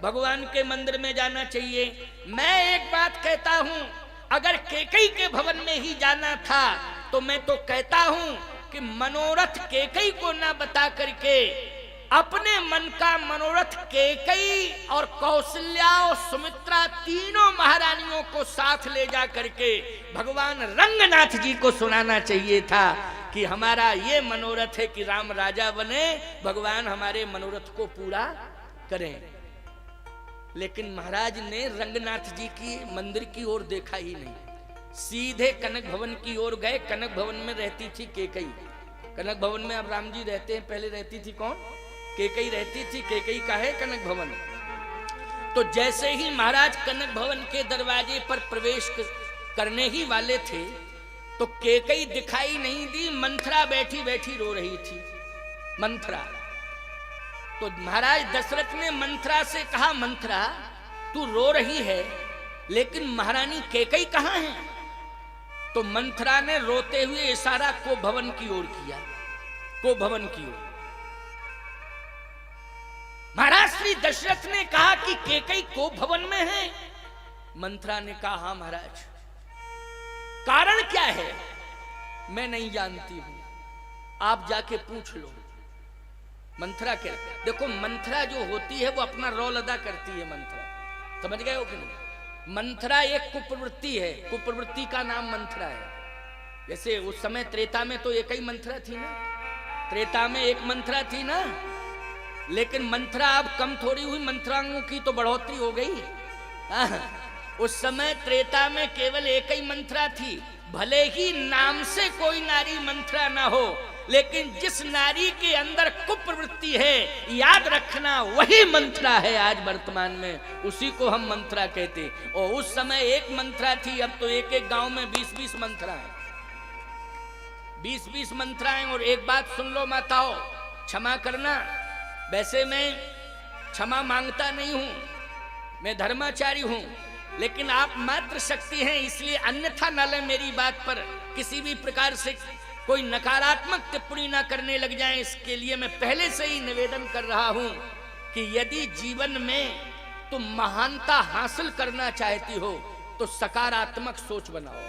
Speaker 1: भगवान के मंदिर में जाना चाहिए। मैं एक बात कहता हूं, अगर कैकेयी के भवन में ही जाना था तो मैं तो कहता हूं कि मनोरथ कैकेयी को ना बता करके अपने मन का मनोरथ कैकेयी और कौशल्या और सुमित्रा तीनों महारानियों को साथ ले जा करके भगवान रंगनाथ जी को सुनाना चाहिए था कि हमारा ये मनोरथ है कि राम राजा बने, भगवान हमारे मनोरथ को पूरा करें। लेकिन महाराज ने रंगनाथ जी की मंदिर की ओर देखा ही नहीं, सीधे कनक भवन की ओर गए। कनक भवन में रहती थी कैकेयी। कनक भवन में अब राम जी रहते हैं, पहले रहती थी कौन? कैकेयी रहती थी। कैकेयी का है कनक भवन। तो जैसे ही महाराज कनक भवन के दरवाजे पर प्रवेश करने ही वाले थे तो कैकेयी दिखाई नहीं दी, मंथरा बैठी बैठी रो रही थी। मंथरा। तो महाराज दशरथ ने मंथरा से कहा, मंथरा तू रो रही है लेकिन महारानी कैकेयी कहां है? तो मंथरा ने रोते हुए इशारा को भवन की ओर किया, को भवन की ओर। महाराज श्री दशरथ ने कहा कि कैकेयी को भवन में है। मंथरा ने कहा, हां महाराज। कारण क्या है? मैं नहीं जानती हूं, आप जाके पूछ लो। मंथरा क्या? देखो, मंथरा जो होती है वो अपना रोल अदा करती है। मंथरा, समझ गए हो कि नहीं? मंथरा एक कुप्रवृत्ति है, कुप्रवृत्ति का नाम मंथरा है। जैसे उस समय त्रेता में तो एक ही मंथरा थी ना, त्रेता में एक मंथरा थी ना, लेकिन मंथरा अब कम थोड़ी हुई, मंथराओं की तो बढ़ोतरी हो गई। उस समय त्रेता में केवल एक ही मंथरा थी। भले ही नाम से कोई नारी मंथरा ना हो, लेकिन जिस नारी के अंदर कुप्रवृत्ति है, याद रखना, वही मंथरा है आज वर्तमान में, उसी को हम मंथरा कहते। और उस समय एक मंथरा थी, अब तो एक एक गांव में 20-20 मंथरा है, 20-20 मंथरा है। और एक बात सुन लो माताओं, क्षमा करना, वैसे मैं क्षमा मांगता नहीं हूं, मैं धर्माचारी हूं, लेकिन आप मात्र शक्ति हैं, इसलिए अन्यथा न ले मेरी बात पर किसी भी प्रकार से कोई नकारात्मक टिप्पणी ना करने लग जाए। इसके लिए मैं पहले से ही निवेदन कर रहा हूं कि यदि जीवन में तुम महानता हासिल करना चाहती हो तो सकारात्मक सोच बनाओ।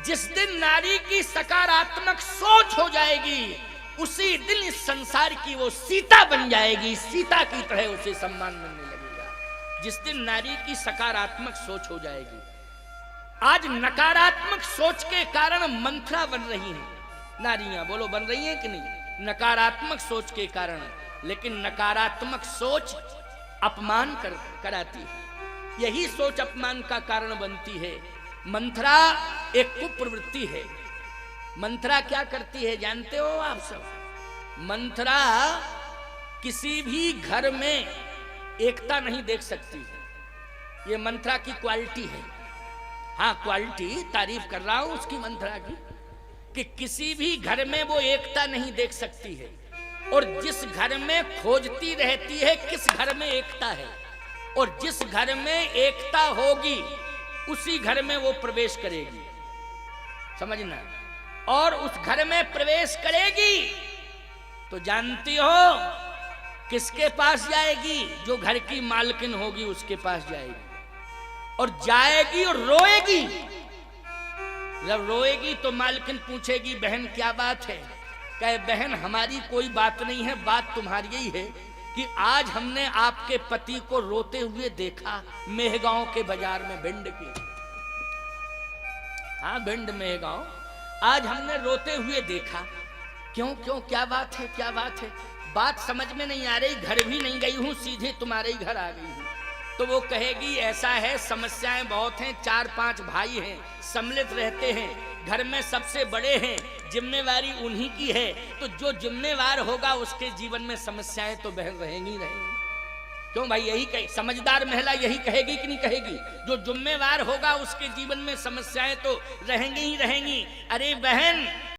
Speaker 1: जिस दिन नारी की सकारात्मक सोच हो जाएगी, उसी दिन इस संसार की वो सीता बन जाएगी, सीता की तरह उसे सम्मान मिलने लगेगा। जिस दिन नारी की सकारात्मक सोच हो जाएगी। आज नकारात्मक सोच के कारण मंथरा बन रही हैं नारियां, बोलो बन रही हैं कि नहीं? नकारात्मक सोच के कारण। लेकिन नकारात्मक सोच अपमान कराती है, यही सोच अपमान का कारण बनती है। मंथरा एक कुप्रवृत्ति है। मंथरा क्या करती है जानते हो आप सब? मंथरा किसी भी घर में एकता नहीं देख सकती है, ये मंथरा की क्वालिटी है। हाँ, क्वालिटी तारीफ कर रहा हूं उसकी, मंथरा की। कि किसी भी घर में वो एकता नहीं देख सकती है, और जिस घर में खोजती रहती है किस घर में एकता है, और जिस घर में एकता होगी उसी घर में वो प्रवेश करेगी, समझना। और उस घर में प्रवेश करेगी तो जानती हो किसके पास जाएगी? जो घर की मालकिन होगी उसके पास जाएगी, और जाएगी और रोएगी। जब रोएगी तो मालकिन पूछेगी बहन क्या बात है? कहे बहन हमारी कोई बात नहीं है, बात तुम्हारी ही है कि आज हमने आपके पति को रोते हुए देखा मेहगांव के बाजार में, भिंड के, हाँ भिंड मेहगांव, आज हमने रोते हुए देखा। क्यों क्यों, क्या बात है, क्या बात है? बात समझ में नहीं आ रही, घर भी नहीं गई हूं, सीधे तुम्हारे ही घर आ गई हूं। तो वो कहेगी ऐसा है, समस्याएं बहुत हैं, 4-5 भाई हैं, सम्मिलित रहते हैं, घर में सबसे बड़े हैं, जिम्मेवारी उन्हीं की है, तो जो जिम्मेवार होगा उसके जीवन में समस्याएं तो बहन रहेंगी रहेंगी। क्यों भाई, यही कहे, समझदार महिला यही कहेगी कि नहीं कहेगी? जो जिम्मेवार होगा उसके जीवन में समस्याएं तो रहेंगी ही रहेंगी। अरे बहन